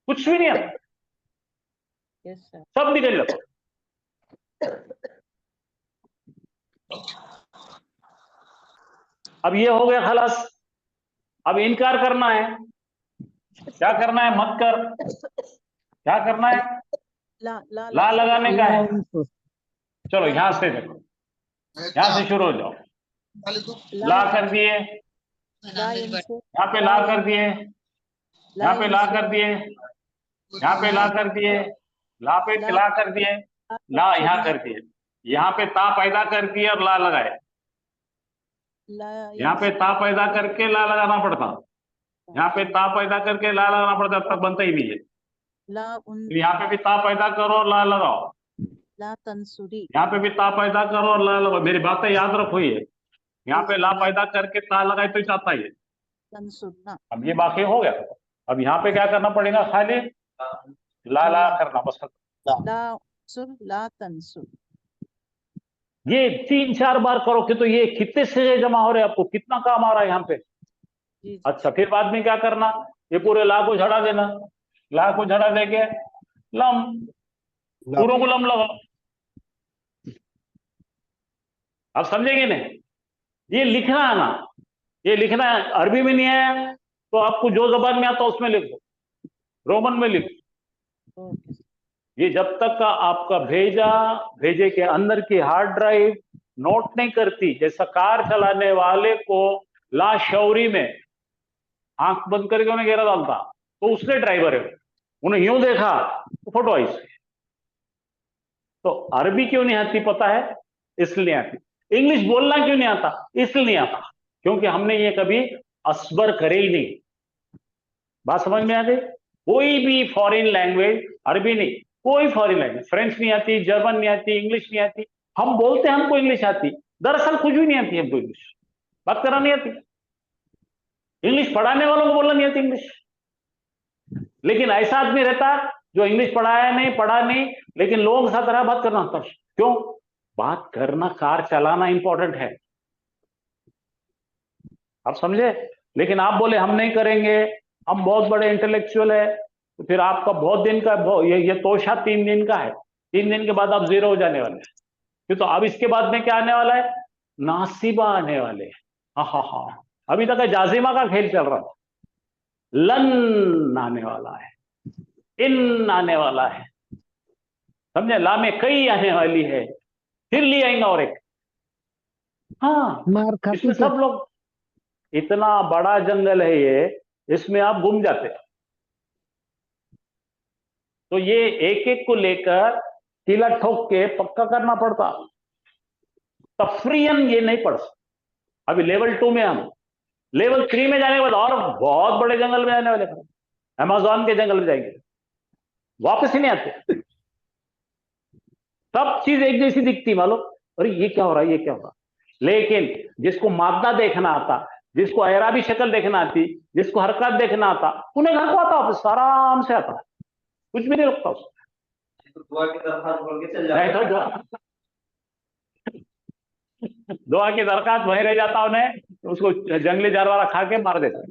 कुछ भी नहीं आता, सब निकल जाता। अब ये हो गया खलास, अब इनकार करना है, क्या करना है, मत कर, क्या करना है, ला लगाने का है। चलो यहाँ से देखो, यहाँ से शुरू हो जाओ। ला कर दिए, यहाँ पे ला कर दिए, यहाँ पे ला कर दिए, यहाँ पे ला कर दिए, ला पे ला कर दिए, ला यहाँ कर दिए, यहाँ पे ता पैदा कर दिए और ला लगाए। यहाँ पे ता पैदा करके ला लगाना पड़ता, यहाँ पे ता पैदा करके ला लगाना पड़ता, तब बनता ही नहीं है। यहाँ पे भी ता पैदा करो और ला लगाओ, ला तंसुरी, यहाँ पे भी ता पैदा करो और ला लगाओ। मेरी बातें याद रखो, ये यहाँ पे ला पैदा करके ता लगाए तो चाहता है। तंसुरना, अब ये बाकी हो गया। अब यहाँ पे क्या करना पड़ेगा, खाली ला ला करना बस। ला सुर ला तंसुर। ये 3-4 बार करो कि तो ये कितने से जमा हो रहे हैं, आपको कितना काम आ रहा है यहाँ पे। अच्छा, फिर बाद में क्या करना, ये पूरे ला को झड़ा देना, ला को झड़ा देके लम, पूरों को लम लगाओ। आप समझेंगे नहीं, ये लिखना है ना, ये लिखना है। अरबी में नहीं आया तो आपको जो जबान में आता उसमें लिख दो, रोमन में लिख। ये जब तक का आपका भेजे के अंदर की हार्ड ड्राइव नोट नहीं करती, जैसा कार चलाने वाले को लाशौरी में आंख बंद करके उन्हें घेरा डालता तो उसने ड्राइवर है, उन्हें यूं देखा तो फोटो आई। तो अरबी क्यों नहीं आती पता है, इसलिए आती। इंग्लिश बोलना क्यों नहीं आता, इसलिए नहीं आता क्योंकि हमने ये कभी असबर करे ही नहीं। बात समझ में आ गई। कोई भी फॉरेन लैंग्वेज, अरबी नहीं, कोई फॉरेन लैंग्वेज, फ्रेंच नहीं आती, जर्मन नहीं आती, इंग्लिश नहीं आती। हम बोलते हैं हमको इंग्लिश आती, दरअसल कुछ भी नहीं आती हमको इंग्लिश, बात करना नहीं आती। इंग्लिश पढ़ाने वालों को बोलना नहीं आती इंग्लिश। लेकिन ऐसा आदमी रहता जो इंग्लिश पढ़ा नहीं, लेकिन लोगों के साथ रहा, बात करना आता। क्यों? बात करना, कार चलाना इंपॉर्टेंट है, आप समझे। लेकिन आप बोले हम नहीं करेंगे, हम बहुत बड़े इंटेलेक्चुअल है, तो फिर आपका बहुत दिन का ये तोशा 3 दिन का है। 3 दिन के बाद आप 0 हो जाने वाले हैं। तो अब इसके बाद में क्या आने वाला है, नासिबा आने वाले हैं। हाँ, अभी तक जाजिमा का खेल चल रहा था। लन आने वाला है, इन आने वाला है, समझे। ला में कई आने वाली है, फिर ले आएंगे और एक। हाँ, इसमें सब लोग, इतना बड़ा जंगल है ये, इसमें आप घूम जाते हैं। तो ये एक एक को लेकर किला ठोक के पक्का करना पड़ता। तफरीयन ये नहीं पढ़ सकते। अभी लेवल 2 में हम, लेवल 3 में जाने के बाद और बहुत बड़े जंगल में जाने वाले, अमेज़न के जंगल में जाएंगे, वापस ही नहीं आते। सब चीज एक जैसी दिखती, मालूम, अरे ये क्या हो रहा है, ये क्या हो रहा है। लेकिन जिसको मादा देखना आता, जिसको एराबी शक्ल देखना आती, जिसको हरकत देखना आता, उन्हें घर को आता, वापस आराम से आता, कुछ भी नहीं रुकता उसको। दुआ की दरखास्त वहीं रह जाता, उन्हें उसको जंगली जानवर खा के मार देता।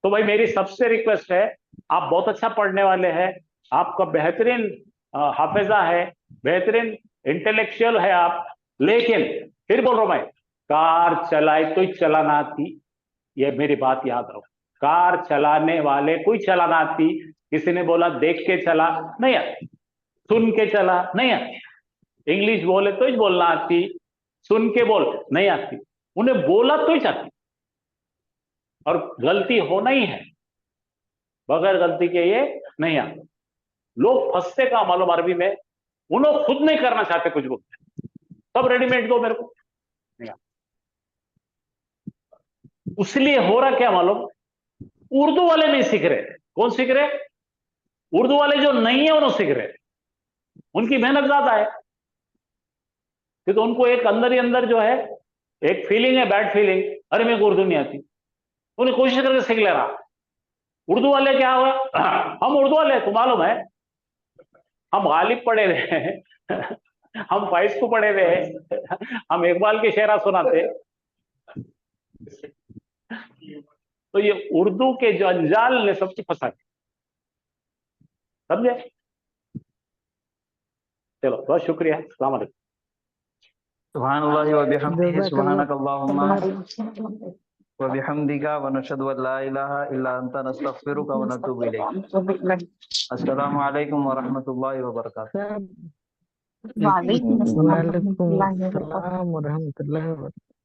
तो भाई मेरी सबसे रिक्वेस्ट है, आप बहुत अच्छा पढ़ने वाले हैं, आपका बेहतरीन हाफिजा है, बेहतरीन इंटेलेक्चुअल है आप, लेकिन फिर बोल रहा हूं मैं, कार चलाए तो ही चलाना आती, ये मेरी बात याद रखो। कार चलाने वाले कोई चलाना आती, किसी ने बोला देख के चला, नहीं आती, सुन के चला, नहीं आती। इंग्लिश बोले तो ही बोलना आती, सुन के बोल नहीं आती, उन्हें बोला तो ही आती। और गलती होना ही है, बगैर गलती के ये नहीं आती। लोग फंसते का मालूम अरबी में, उन्हें खुद नहीं करना चाहते, कुछ बोलते सब रेडीमेड दो मेरे को, नहीं आता। उसलिए हो रहा क्या मालूम, उर्दू वाले नहीं सीख रहे। कौन सीख रहे? उर्दू वाले जो नहीं है उन्हें सीख रहे, उनकी मेहनत ज्यादा है, तो उनको एक अंदर ही अंदर जो है एक फीलिंग है, बैड फीलिंग, अरे मेरे को उर्दू नहीं आती, उन्हें कोशिश करके सीख ले रहा। उर्दू वाले क्या हुआ, हम उर्दू वाले तो मालूम है, हम गालिब पढ़े हुए हैं, हम फाइज को पढ़े हुए हैं, हम इकबाल के शेरा सुनाते। तो ये उर्दू के जो अंजाल ने सबकी फंसा, समझे। चलो बहुत शुक्रिया, अस्सलाम वालेकुम। सुभान अल्लाह व बिहम्दिही, सुभानक अल्लाहुम्मा। व बिहम्दिका व नशहदु अन ला इलाहा इल्ला अंता नस्तगफिरुका व नतूबु इलैक। अस्सलामु अलैकुम व रहमतुल्लाहि व बरकातुहू। वालेकुम अस्सलाम वालेकुम warahmatullahi wabarakatuh। अस्सलाम व रहमतुल्लाहि व बरकातहू।